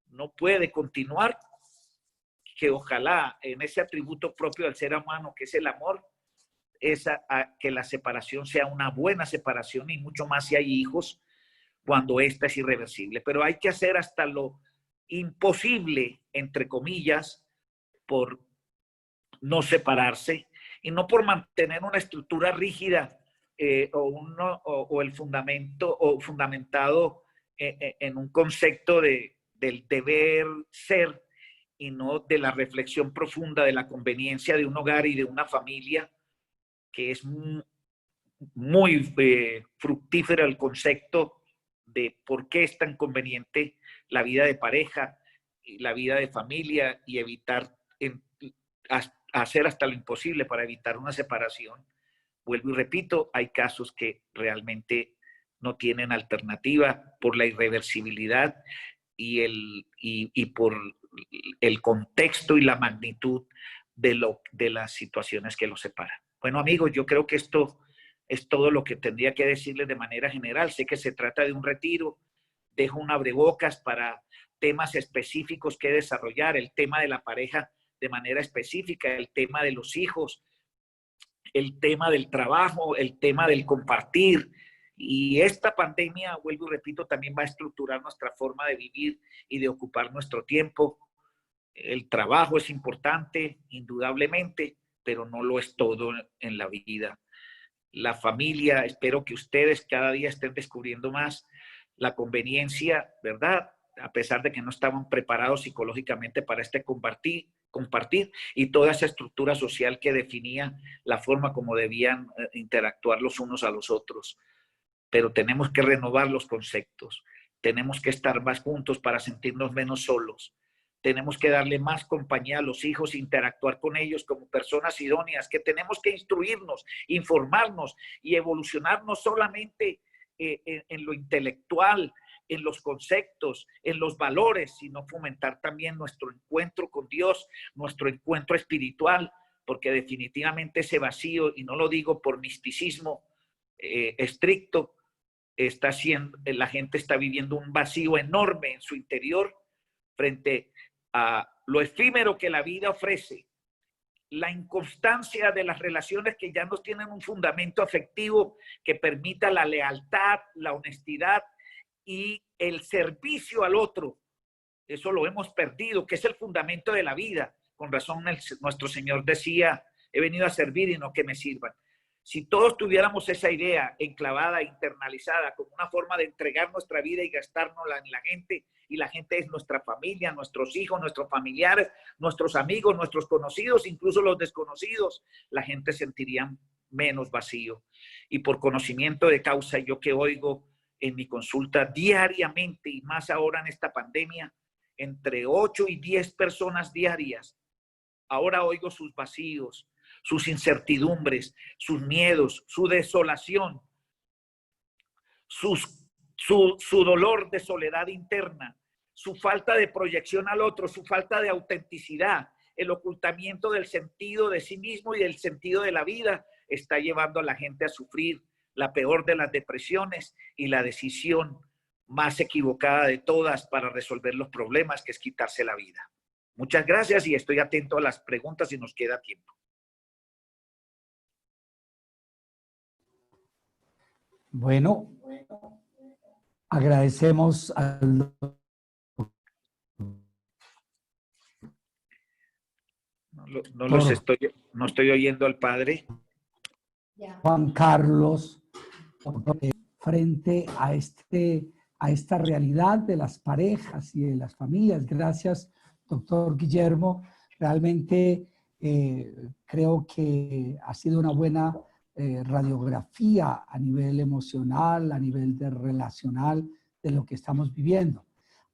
no puede continuar, que ojalá en ese atributo propio del ser humano, que es el amor, que la separación sea una buena separación, y mucho más si hay hijos, cuando esta es irreversible. Pero hay que hacer hasta lo imposible, entre comillas, por no separarse, y no por mantener una estructura rígida, o el fundamento, o fundamentado en un concepto del deber ser, y no de la reflexión profunda de la conveniencia de un hogar y de una familia, que es muy fructífero el concepto de por qué es tan conveniente la vida de pareja y la vida de familia, y evitar hacer hasta lo imposible para evitar una separación. Vuelvo y repito, hay casos que realmente no tienen alternativa por la irreversibilidad y por el contexto y la magnitud de las situaciones que los separan. Bueno, amigos, yo creo que esto es todo lo que tendría que decirles de manera general. Sé que se trata de un retiro, dejo un abrebocas para temas específicos que desarrollar, el tema de la pareja de manera específica, el tema de los hijos, el tema del trabajo, el tema del compartir. Y esta pandemia, vuelvo y repito, también va a estructurar nuestra forma de vivir y de ocupar nuestro tiempo. El trabajo es importante, indudablemente, pero no lo es todo en la vida. La familia, espero que ustedes cada día estén descubriendo más la conveniencia, ¿verdad? A pesar de que no estaban preparados psicológicamente para este compartir, y toda esa estructura social que definía la forma como debían interactuar los unos a los otros. Pero tenemos que renovar los conceptos, tenemos que estar más juntos para sentirnos menos solos, tenemos que darle más compañía a los hijos, interactuar con ellos como personas idóneas, que tenemos que instruirnos, informarnos y evolucionar no solamente en lo intelectual, en los conceptos, en los valores, sino fomentar también nuestro encuentro con Dios, nuestro encuentro espiritual, porque definitivamente ese vacío, y no lo digo por misticismo estricto, la gente está viviendo un vacío enorme en su interior frente a lo efímero que la vida ofrece, la inconstancia de las relaciones que ya no tienen un fundamento afectivo que permita la lealtad, la honestidad y el servicio al otro. Eso lo hemos perdido, que es el fundamento de la vida. Con razón nuestro Señor decía, he venido a servir y no que me sirvan. Si todos tuviéramos esa idea enclavada, internalizada, como una forma de entregar nuestra vida y gastárnosla en la gente, y la gente es nuestra familia, nuestros hijos, nuestros familiares, nuestros amigos, nuestros conocidos, incluso los desconocidos, la gente sentiría menos vacío. Y por conocimiento de causa, yo que oigo en mi consulta diariamente, y más ahora en esta pandemia, entre 8 y 10 personas diarias, ahora oigo sus vacíos, sus incertidumbres, sus miedos, su desolación, su dolor de soledad interna, su falta de proyección al otro, su falta de autenticidad, el ocultamiento del sentido de sí mismo y del sentido de la vida, está llevando a la gente a sufrir la peor de las depresiones y la decisión más equivocada de todas para resolver los problemas, que es quitarse la vida. Muchas gracias y estoy atento a las preguntas si nos queda tiempo. Bueno, agradecemos al No estoy oyendo al padre. Juan Carlos frente a esta realidad de las parejas y de las familias. Gracias, doctor Guillermo. Realmente creo que ha sido una buena radiografía a nivel emocional, a nivel de relacional de lo que estamos viviendo.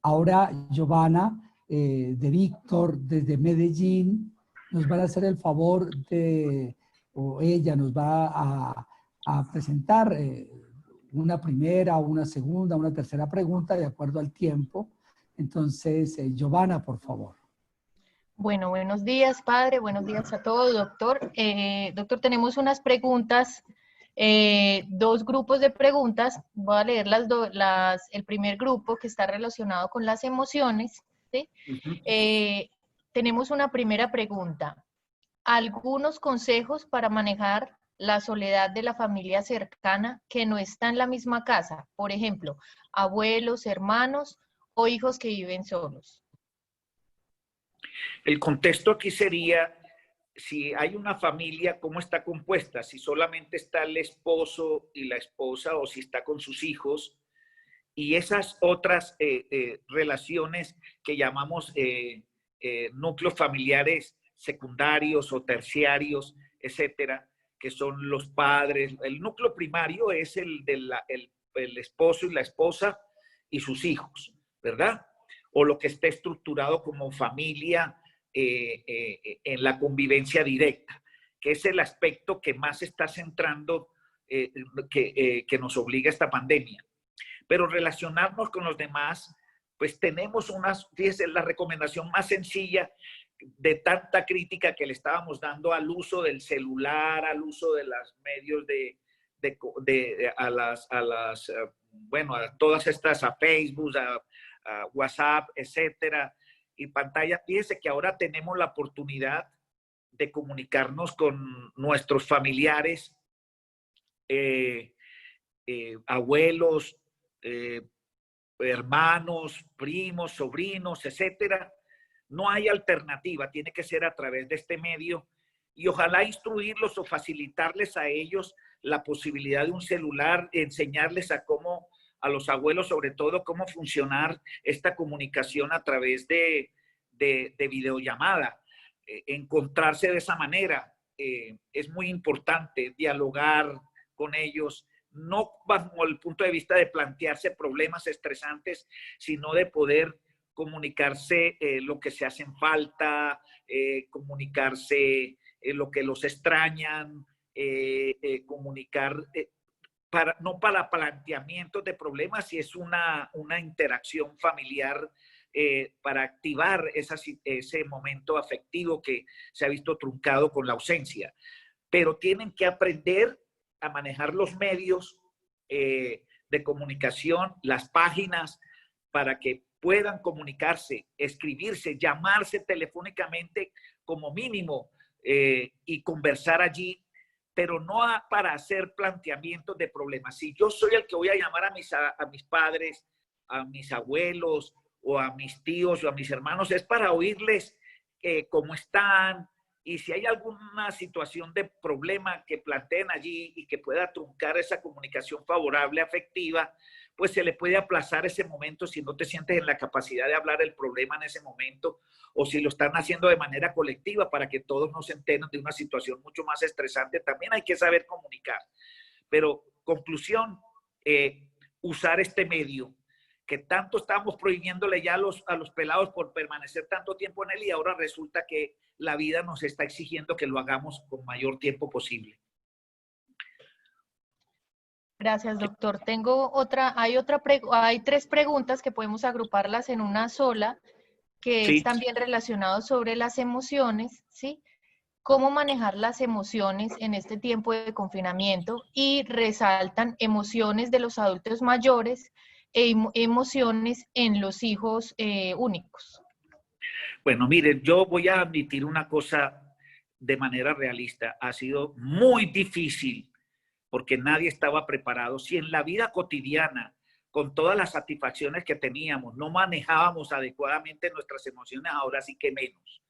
Ahora, Giovanna, de Víctor, desde Medellín, nos van a hacer el favor de, o ella nos va a presentar una primera, una segunda, una tercera pregunta de acuerdo al tiempo. Entonces, Giovanna, por favor. Bueno, buenos días, padre. Buenos días a todos, doctor. Doctor, tenemos unas preguntas, dos grupos de preguntas. Voy a leer el primer grupo que está relacionado con las emociones, ¿sí? Tenemos una primera pregunta. ¿Algunos consejos para manejar la soledad de la familia cercana que no está en la misma casa? Por ejemplo, abuelos, hermanos o hijos que viven solos. El contexto aquí sería, si hay una familia, ¿cómo está compuesta? Si solamente está el esposo y la esposa o si está con sus hijos. Y esas otras relaciones que llamamos núcleos familiares secundarios o terciarios, etcétera, que son los padres. El núcleo primario es el esposo y la esposa y sus hijos, ¿verdad? O lo que esté estructurado como familia en la convivencia directa, que es el aspecto que más está centrando, que nos obliga a esta pandemia. Pero relacionarnos con los demás, pues tenemos fíjese, la recomendación más sencilla de tanta crítica que le estábamos dando al uso del celular, al uso de los medios bueno, a todas estas, a Facebook, a WhatsApp, etcétera, y pantalla. Fíjese que ahora tenemos la oportunidad de comunicarnos con nuestros familiares, abuelos, hermanos, primos, sobrinos, etcétera. No hay alternativa, tiene que ser a través de este medio y ojalá instruirlos o facilitarles a ellos la posibilidad de un celular, enseñarles a los abuelos sobre todo, cómo funcionar esta comunicación a través de videollamada. Encontrarse de esa manera es muy importante, dialogar con ellos, no bajo el punto de vista de plantearse problemas estresantes, sino de poder comunicarse lo que se hacen falta, comunicarse lo que los extrañan, comunicar, no para planteamientos de problemas, si es una interacción familiar para activar ese momento afectivo que se ha visto truncado con la ausencia. Pero tienen que aprender a manejar los medios de comunicación, las páginas, para que puedan comunicarse, escribirse, llamarse telefónicamente como mínimo y conversar allí, pero no para hacer planteamientos de problemas. Si yo soy el que voy a llamar a mis padres, a mis abuelos o a mis tíos o a mis hermanos, es para oírles cómo están, y si hay alguna situación de problema que planteen allí y que pueda truncar esa comunicación favorable, afectiva, pues se le puede aplazar ese momento si no te sientes en la capacidad de hablar el problema en ese momento, o si lo están haciendo de manera colectiva para que todos nos enteren de una situación mucho más estresante. También hay que saber comunicar. Pero, conclusión, usar este medio que tanto estamos prohibiéndole ya a los pelados por permanecer tanto tiempo en él, y ahora resulta que la vida nos está exigiendo que lo hagamos con mayor tiempo posible. Gracias, doctor. Hay tres preguntas que podemos agruparlas en una sola, que Sí. es también relacionado sobre las emociones, ¿sí? cómo manejar las emociones en este tiempo de confinamiento y resaltan emociones de los adultos mayores e emociones en los hijos únicos. Bueno, miren, yo voy a admitir una cosa de manera realista. Ha sido muy difícil porque nadie estaba preparado. Si en la vida cotidiana, con todas las satisfacciones que teníamos, no manejábamos adecuadamente nuestras emociones, ahora sí que menos.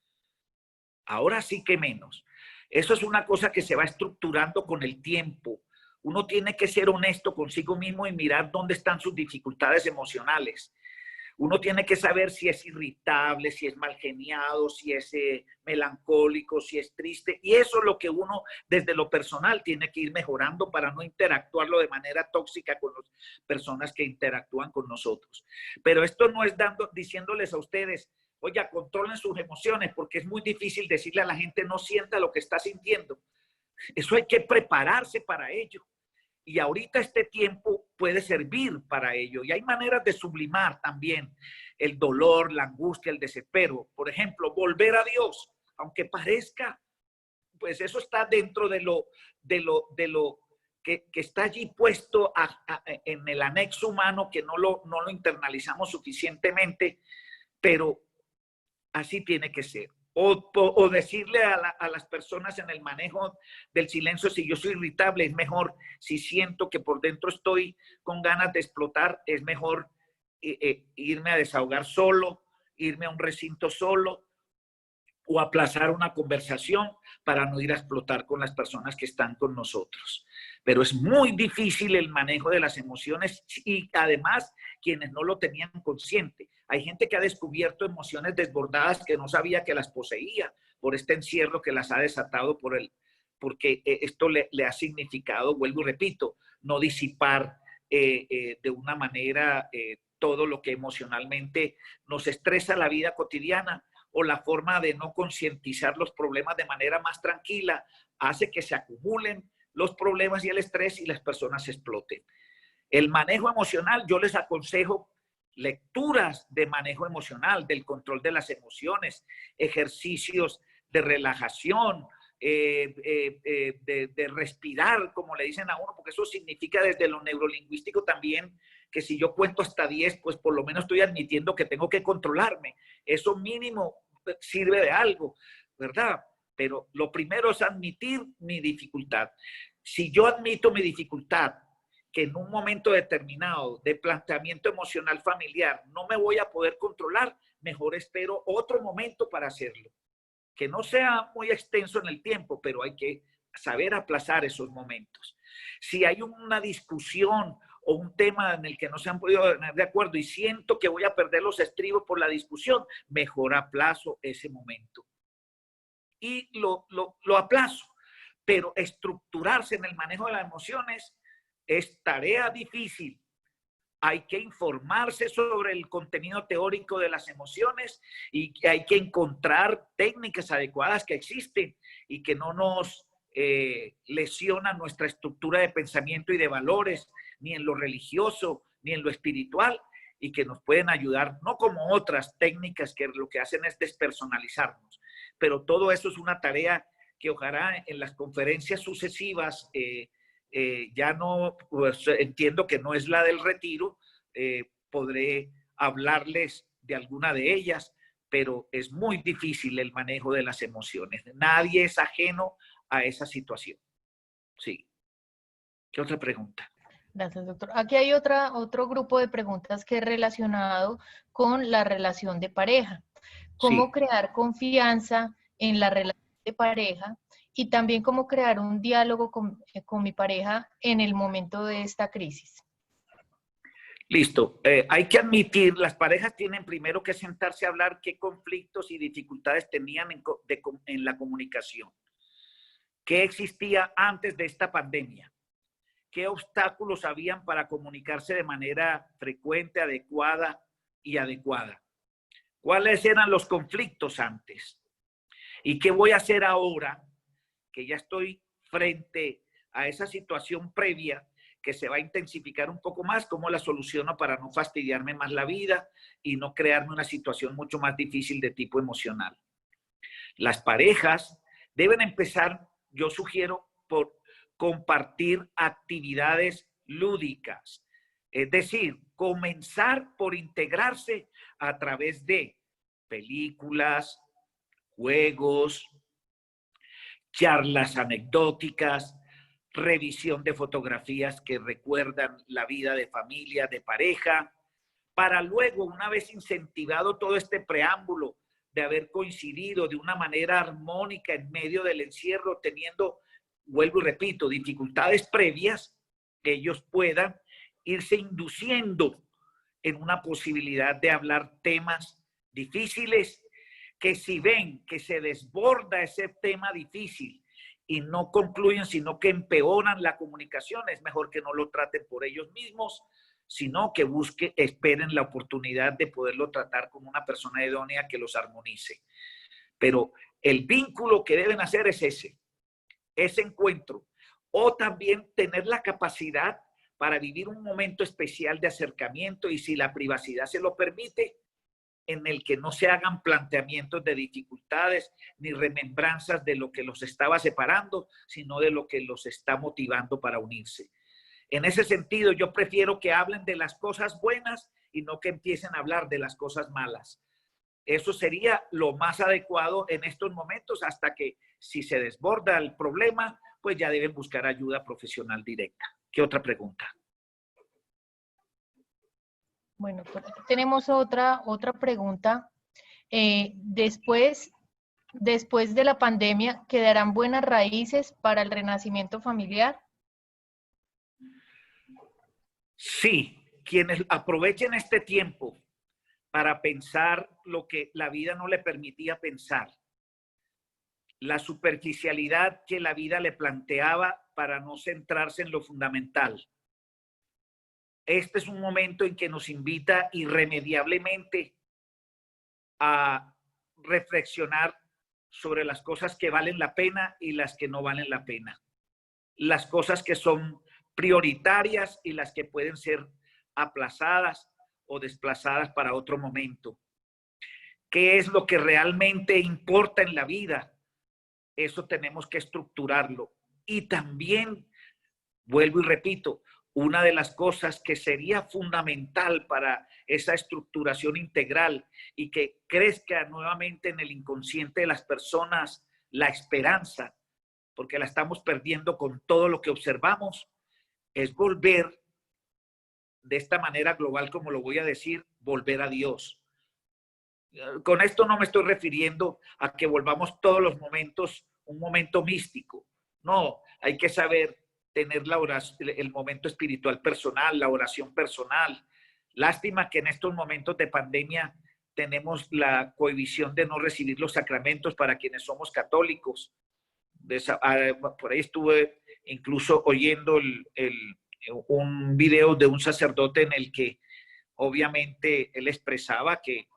Ahora sí que menos. Eso es una cosa que se va estructurando con el tiempo. Uno tiene que ser honesto consigo mismo y mirar dónde están sus dificultades emocionales. Uno tiene que saber si es irritable, si es malgeniado, si es melancólico, si es triste. Y eso es lo que uno desde lo personal tiene que ir mejorando para no interactuarlo de manera tóxica con las personas que interactúan con nosotros. Pero esto no es diciéndoles a ustedes, oiga, controlen sus emociones, porque es muy difícil decirle a la gente no sienta lo que está sintiendo. Eso hay que prepararse para ello. Y ahorita este tiempo puede servir para ello. Y hay maneras de sublimar también el dolor, la angustia, el desespero. Por ejemplo, volver a Dios, aunque parezca, pues eso está dentro de lo que está allí puesto en el anexo humano, que no lo internalizamos suficientemente, pero así tiene que ser. O decirle a las personas en el manejo del silencio, si yo soy irritable, es mejor, si siento que por dentro estoy con ganas de explotar, es mejor irme a desahogar solo, irme a un recinto solo, o aplazar una conversación para no ir a explotar con las personas que están con nosotros. Pero es muy difícil el manejo de las emociones y además quienes no lo tenían consciente. Hay gente que ha descubierto emociones desbordadas que no sabía que las poseía por este encierro que las ha desatado porque esto le ha significado, vuelvo y repito, no disipar de una manera todo lo que emocionalmente nos estresa la vida cotidiana, o la forma de no concientizar los problemas de manera más tranquila, hace que se acumulen los problemas y el estrés y las personas exploten. El manejo emocional, yo les aconsejo lecturas de manejo emocional, del control de las emociones, ejercicios de relajación, de respirar, como le dicen a uno, porque eso significa desde lo neurolingüístico también que si yo cuento hasta 10, pues por lo menos estoy admitiendo que tengo que controlarme. Eso mínimo sirve de algo, ¿verdad? Pero lo primero es admitir mi dificultad. Si yo admito mi dificultad, que en un momento determinado de planteamiento emocional familiar no me voy a poder controlar, mejor espero otro momento para hacerlo. Que no sea muy extenso en el tiempo, pero hay que saber aplazar esos momentos. Si hay una discusión o un tema en el que no se han podido poner de acuerdo y siento que voy a perder los estribos por la discusión, mejor aplazo ese momento. Y lo aplazo. Pero estructurarse en el manejo de las emociones es tarea difícil. Hay que informarse sobre el contenido teórico de las emociones y hay que encontrar técnicas adecuadas que existen y que no nos lesionan nuestra estructura de pensamiento y de valores, ni en lo religioso, ni en lo espiritual, y que nos pueden ayudar, no como otras técnicas que lo que hacen es despersonalizarnos. Pero todo eso es una tarea que ojalá en las conferencias sucesivas, ya no, pues, entiendo que no es la del retiro, podré hablarles de alguna de ellas, pero es muy difícil el manejo de las emociones. Nadie es ajeno a esa situación. Sí. ¿Qué otra pregunta? Gracias, doctor. Aquí hay otro grupo de preguntas que es relacionado con la relación de pareja. ¿Cómo crear confianza en la relación de pareja? Y también cómo crear un diálogo con mi pareja en el momento de esta crisis. Listo. Hay que admitir, las parejas tienen primero que sentarse a hablar qué conflictos y dificultades tenían en la comunicación. ¿Qué existía antes de esta pandemia? ¿Qué obstáculos habían para comunicarse de manera frecuente, adecuada y adecuada? ¿Cuáles eran los conflictos antes? ¿Y qué voy a hacer ahora que ya estoy frente a esa situación previa que se va a intensificar un poco más? ¿Cómo la soluciono para no fastidiarme más la vida y no crearme una situación mucho más difícil de tipo emocional? Las parejas Deben empezar, yo sugiero, por compartir actividades lúdicas. Es decir, comenzar por integrarse a través de películas, juegos, charlas anecdóticas, revisión de fotografías que recuerdan la vida de familia, de pareja, para luego, una vez incentivado todo este preámbulo de haber coincidido de una manera armónica en medio del encierro, teniendo, vuelvo y repito, dificultades previas, que ellos puedan irse induciendo en una posibilidad de hablar temas difíciles, que si ven que se desborda ese tema difícil y no concluyen, sino que empeoran la comunicación, es mejor que no lo traten por ellos mismos, sino que esperen la oportunidad de poderlo tratar con una persona idónea que los armonice. Pero el vínculo que deben hacer es ese encuentro, o también tener la capacidad para vivir un momento especial de acercamiento, y si la privacidad se lo permite, en el que no se hagan planteamientos de dificultades ni remembranzas de lo que los estaba separando, sino de lo que los está motivando para unirse. En ese sentido, yo prefiero que hablen de las cosas buenas y no que empiecen a hablar de las cosas malas. Eso sería lo más adecuado en estos momentos, hasta que si se desborda el problema, pues ya deben buscar ayuda profesional directa. ¿Qué otra pregunta? Bueno, por aquí tenemos otra pregunta. Después de la pandemia, ¿quedarán buenas raíces para el renacimiento familiar? Sí, quienes aprovechen este tiempo para pensar lo que la vida no le permitía pensar, la superficialidad que la vida le planteaba para no centrarse en lo fundamental. Este es un momento en que nos invita irremediablemente a reflexionar sobre las cosas que valen la pena y las que no valen la pena. Las cosas que son prioritarias y las que pueden ser aplazadas o desplazadas para otro momento. ¿Qué es lo que realmente importa en la vida? Eso tenemos que estructurarlo. Y también, vuelvo y repito, una de las cosas que sería fundamental para esa estructuración integral y que crezca nuevamente en el inconsciente de las personas la esperanza, porque la estamos perdiendo con todo lo que observamos, es volver, de esta manera global como lo voy a decir, volver a Dios. Con esto no me estoy refiriendo a que volvamos todos los momentos un momento místico. No, hay que saber tener la oración, el momento espiritual personal, la oración personal. Lástima que en estos momentos de pandemia tenemos la cohibición de no recibir los sacramentos para quienes somos católicos. Por ahí estuve incluso oyendo un video de un sacerdote en el que obviamente él expresaba que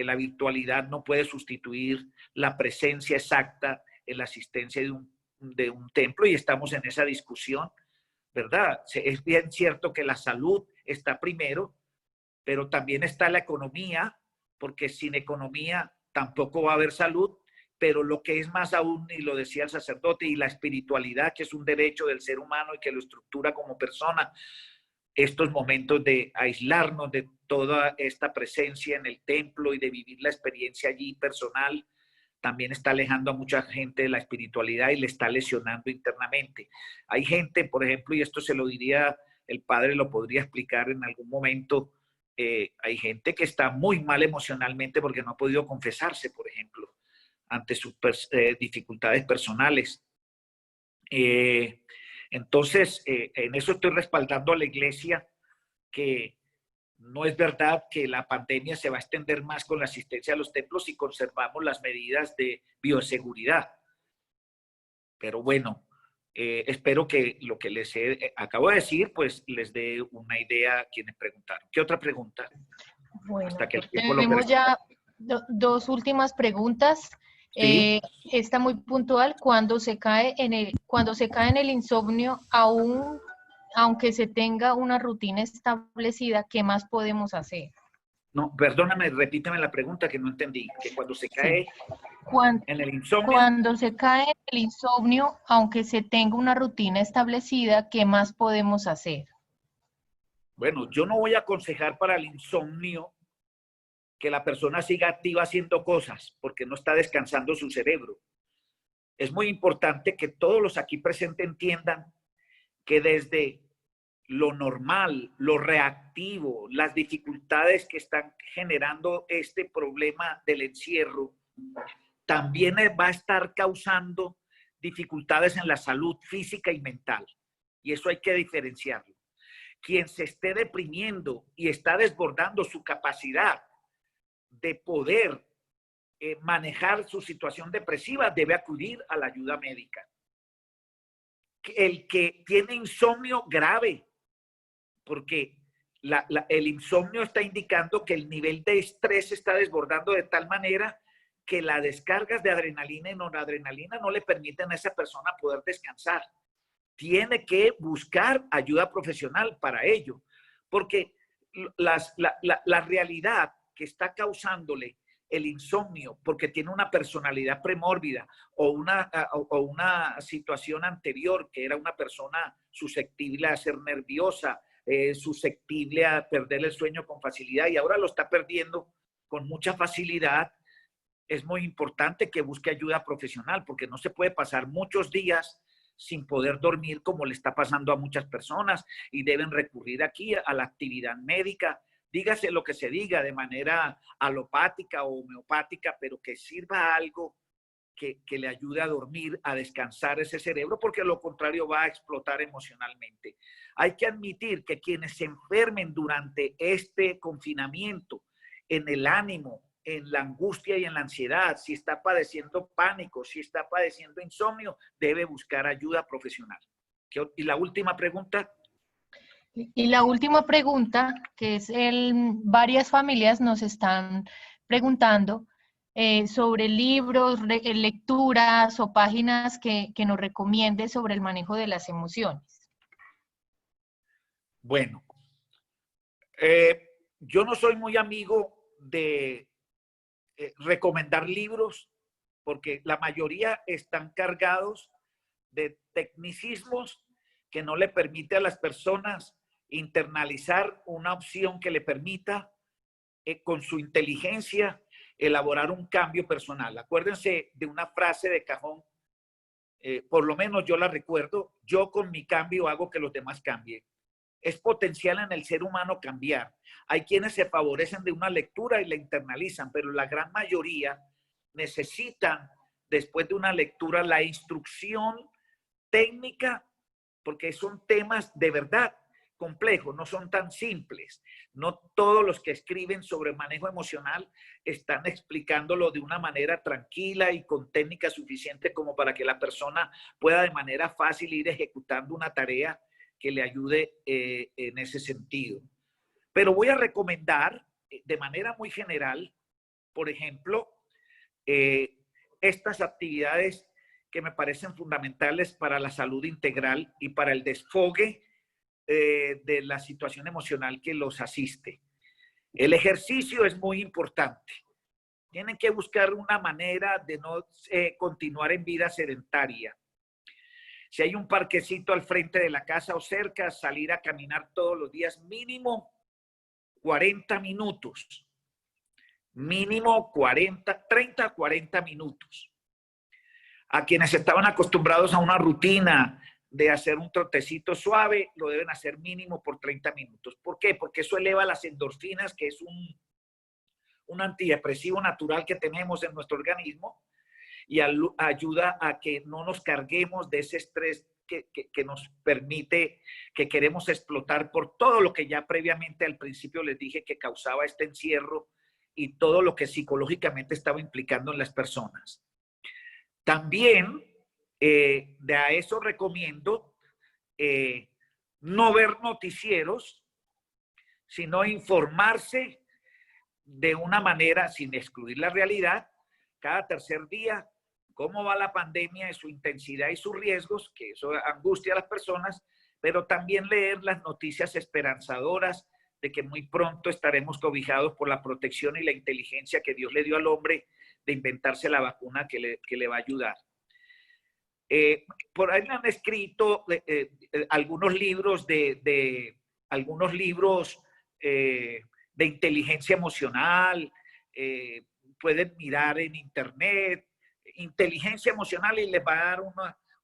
la virtualidad no puede sustituir la presencia exacta en la asistencia de un templo, y estamos en esa discusión, ¿verdad? Es bien cierto que la salud está primero, pero también está la economía, porque sin economía tampoco va a haber salud, pero lo que es más aún, y lo decía el sacerdote, y la espiritualidad, que es un derecho del ser humano y que lo estructura como persona, estos momentos de aislarnos de toda esta presencia en el templo y de vivir la experiencia allí personal, también está alejando a mucha gente de la espiritualidad y le está lesionando internamente. Hay gente, por ejemplo, y esto se lo diría, el padre lo podría explicar en algún momento, hay gente que está muy mal emocionalmente porque no ha podido confesarse, por ejemplo, ante sus dificultades personales. Entonces, en eso estoy respaldando a la iglesia, que no es verdad que la pandemia se va a extender más con la asistencia a los templos si conservamos las medidas de bioseguridad. Pero bueno, espero que lo que les acabo de decir, pues les dé una idea a quienes preguntaron. ¿Qué otra pregunta? Bueno, Hasta que tenemos ya dos últimas preguntas. ¿Sí? Esta muy puntual: cuando se cae en el insomnio, aunque se tenga una rutina establecida, ¿qué más podemos hacer? No, perdóname, repíteme la pregunta que no entendí. Que cuando se cae... Sí. Cuan- En el insomnio, Cuando se cae en el insomnio, aunque se tenga una rutina establecida, ¿qué más podemos hacer? bueno, yo no voy a aconsejar para el insomnio que la persona siga activa haciendo cosas porque no está descansando su cerebro. Es muy importante que todos los aquí presentes entiendan que desde lo normal, lo reactivo, las dificultades que están generando este problema del encierro, también va a estar causando dificultades en la salud física y mental. Y eso hay que diferenciarlo. Quien se esté deprimiendo y está desbordando su capacidad de poder manejar su situación depresiva debe acudir a la ayuda médica. El que tiene insomnio grave, porque el insomnio está indicando que el nivel de estrés se está desbordando de tal manera que las descargas de adrenalina y noradrenalina no le permiten a esa persona poder descansar. Tiene que buscar ayuda profesional para ello, porque la realidad que está causándole el insomnio, porque tiene una personalidad premórbida o una situación anterior, que era una persona susceptible a ser nerviosa, susceptible a perder el sueño con facilidad y ahora lo está perdiendo con mucha facilidad, es muy importante que busque ayuda profesional, porque no se puede pasar muchos días sin poder dormir como le está pasando a muchas personas y deben recurrir aquí a la actividad médica. Dígase lo que se diga de manera alopática o homeopática, pero que sirva algo que le ayude a dormir, a descansar ese cerebro, porque lo contrario va a explotar emocionalmente. Hay que admitir que quienes se enfermen durante este confinamiento en el ánimo, en la angustia y en la ansiedad, si está padeciendo pánico, si está padeciendo insomnio, debe buscar ayuda profesional. Y la última pregunta. Y la última pregunta, que es varias familias nos están preguntando sobre libros, lecturas o páginas que nos recomiende sobre el manejo de las emociones. Bueno, yo no soy muy amigo de recomendar libros porque la mayoría están cargados de tecnicismos que no le permite a las personas internalizar una opción que le permita con su inteligencia elaborar un cambio personal. Acuérdense de una frase de cajón, por lo menos yo la recuerdo: yo con mi cambio hago que los demás cambien. Es potencial en el ser humano cambiar. Hay quienes se favorecen de una lectura y la internalizan, pero la gran mayoría necesitan, después de una lectura, la instrucción técnica, porque son temas de verdad complejos, no son tan simples. No todos los que escriben sobre manejo emocional están explicándolo de una manera tranquila y con técnica suficiente como para que la persona pueda de manera fácil ir ejecutando una tarea que le ayude en ese sentido. Pero voy a recomendar de manera muy general, por ejemplo, estas actividades que me parecen fundamentales para la salud integral y para el desfogue de la situación emocional que los asiste. El ejercicio es muy importante. Tienen que buscar una manera de no continuar en vida sedentaria. Si hay un parquecito al frente de la casa o cerca, salir a caminar todos los días, mínimo 40 minutos. Mínimo 30 a 40 minutos. A quienes estaban acostumbrados a una rutina de hacer un trotecito suave, lo deben hacer mínimo por 30 minutos. ¿Por qué? Porque eso eleva las endorfinas, que es un antidepresivo natural que tenemos en nuestro organismo, y ayuda a que no nos carguemos de ese estrés que nos permite, que queremos explotar por todo lo que ya previamente al principio les dije que causaba este encierro y todo lo que psicológicamente estaba implicando en las personas. También de a eso recomiendo no ver noticieros, sino informarse de una manera sin excluir la realidad, cada tercer día, cómo va la pandemia, su intensidad y sus riesgos, que eso angustia a las personas, pero también leer las noticias esperanzadoras de que muy pronto estaremos cobijados por la protección y la inteligencia que Dios le dio al hombre de inventarse la vacuna que le va a ayudar. Por ahí me han escrito algunos libros algunos libros de inteligencia emocional, pueden mirar en internet, inteligencia emocional, y les va a dar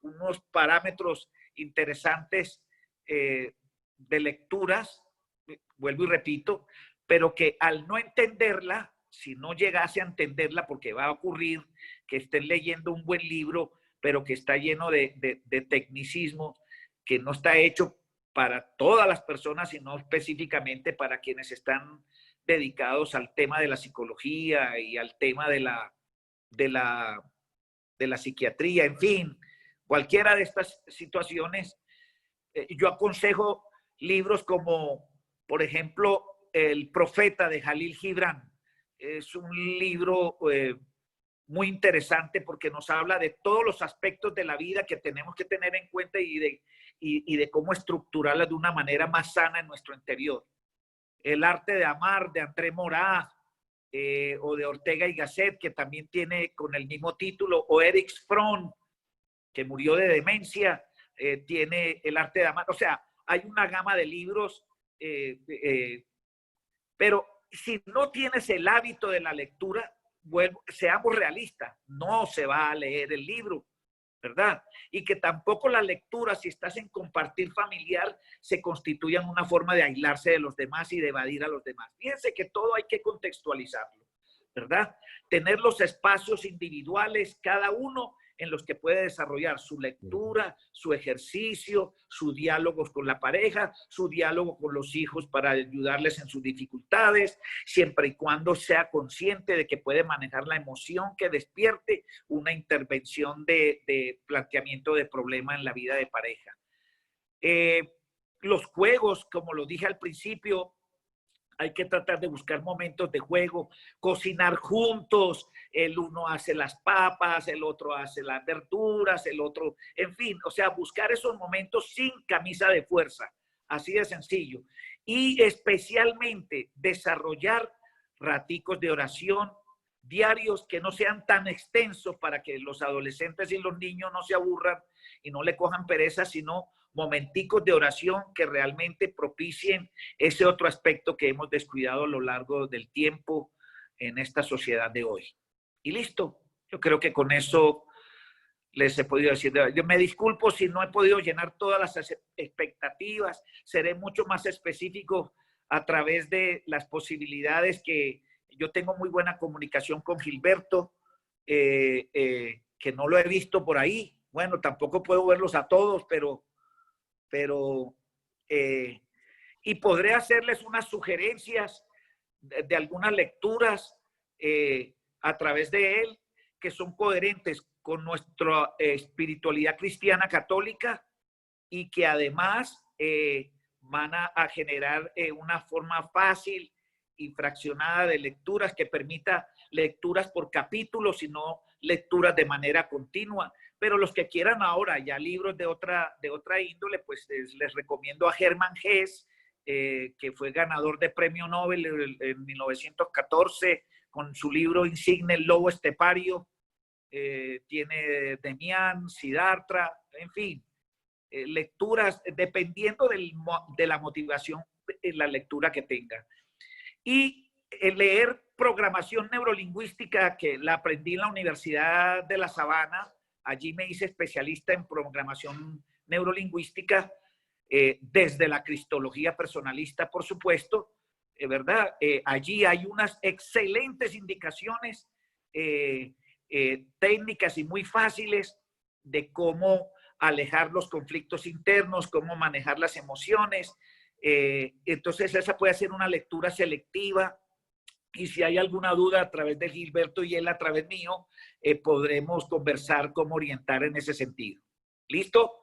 unos parámetros interesantes de lecturas, vuelvo y repito, pero que al no entenderla, si no llegase a entenderla, porque va a ocurrir que estén leyendo un buen libro, pero que está lleno de tecnicismo, que no está hecho para todas las personas, sino específicamente para quienes están dedicados al tema de la psicología y al tema de la psiquiatría, en fin, cualquiera de estas situaciones. Yo aconsejo libros como, por ejemplo, El Profeta de Jalil Gibran. Es un libro muy interesante porque nos habla de todos los aspectos de la vida que tenemos que tener en cuenta y de cómo estructurarla de una manera más sana en nuestro interior. El Arte de Amar de André Morá, o de Ortega y Gasset, que también tiene con el mismo título, o Erich Fromm, que murió de demencia, tiene El Arte de Amar. O sea, hay una gama de libros, pero si no tienes el hábito de la lectura, seamos realistas, no se va a leer el libro, ¿verdad? Y que tampoco la lectura, si estás en compartir familiar, se constituya una forma de aislarse de los demás y de evadir a los demás. Fíjense que todo hay que contextualizarlo, ¿verdad? Tener los espacios individuales, cada uno en los que puede desarrollar su lectura, su ejercicio, sus diálogos con la pareja, su diálogo con los hijos para ayudarles en sus dificultades, siempre y cuando sea consciente de que puede manejar la emoción que despierte una intervención de planteamiento de problema en la vida de pareja. Los juegos, como lo dije al principio, hay que tratar de buscar momentos de juego, cocinar juntos, el uno hace las papas, el otro hace las verduras, el otro, en fin, o sea, buscar esos momentos sin camisa de fuerza, así de sencillo. Y especialmente desarrollar raticos de oración diarios que no sean tan extensos para que los adolescentes y los niños no se aburran y no le cojan pereza, sino momenticos de oración que realmente propicien ese otro aspecto que hemos descuidado a lo largo del tiempo en esta sociedad de hoy. Y listo. Yo creo que con eso les he podido decir. Yo me disculpo si no he podido llenar todas las expectativas. Seré mucho más específico a través de las posibilidades que yo tengo muy buena comunicación con Gilberto, que no lo he visto por ahí. Bueno, tampoco puedo verlos a todos, pero y podré hacerles unas sugerencias de algunas lecturas a través de él que son coherentes con nuestra espiritualidad cristiana católica y que además van a generar una forma fácil y fraccionada de lecturas que permita lecturas por capítulos y no lecturas de manera continua. Pero los que quieran ahora ya libros de otra índole, pues les recomiendo a Hermann Hesse, que fue ganador de Premio Nobel en 1914 con su libro insigne El lobo estepario. Tiene Demián, Siddhartha, en fin, lecturas dependiendo de la motivación en la lectura que tenga. Y leer programación neurolingüística, que la aprendí en la Universidad de La Sabana. Allí me hice especialista en programación neurolingüística desde la cristología personalista, por supuesto, ¿verdad? Allí hay unas excelentes indicaciones técnicas y muy fáciles de cómo alejar los conflictos internos, cómo manejar las emociones. Entonces esa puede ser una lectura selectiva. Y si hay alguna duda a través de Gilberto y él a través mío, podremos conversar cómo orientar en ese sentido. ¿Listo?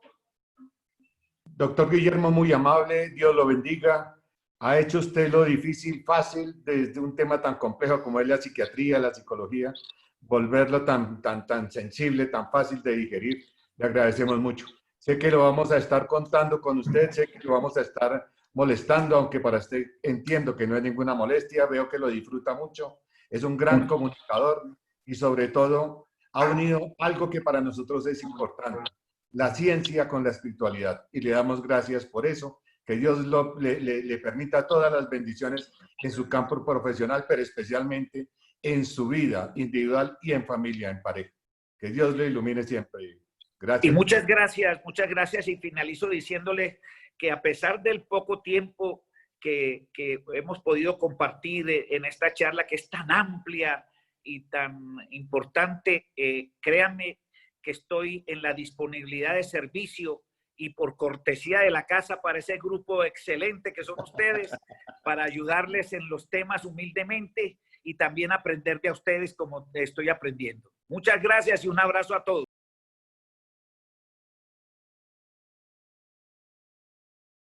Doctor Guillermo, muy amable, Dios lo bendiga. Ha hecho usted lo difícil fácil desde un tema tan complejo como es la psiquiatría, la psicología, volverlo tan sensible, tan fácil de digerir. Le agradecemos mucho. Sé que lo vamos a estar contando con usted, sé que lo vamos a estar molestando, aunque para usted entiendo que no es ninguna molestia, veo que lo disfruta mucho, es un gran comunicador y sobre todo ha unido algo que para nosotros es importante, la ciencia con la espiritualidad. Y le damos gracias por eso. Que Dios le permita todas las bendiciones en su campo profesional, pero especialmente en su vida individual y en familia, en pareja. Que Dios le ilumine siempre. Gracias. Y muchas gracias. Y finalizo diciéndole que a pesar del poco tiempo que hemos podido compartir en esta charla, que es tan amplia y tan importante, créanme que estoy en la disponibilidad de servicio y por cortesía de la casa para ese grupo excelente que son ustedes, para ayudarles en los temas humildemente y también aprender de ustedes como estoy aprendiendo. Muchas gracias y un abrazo a todos.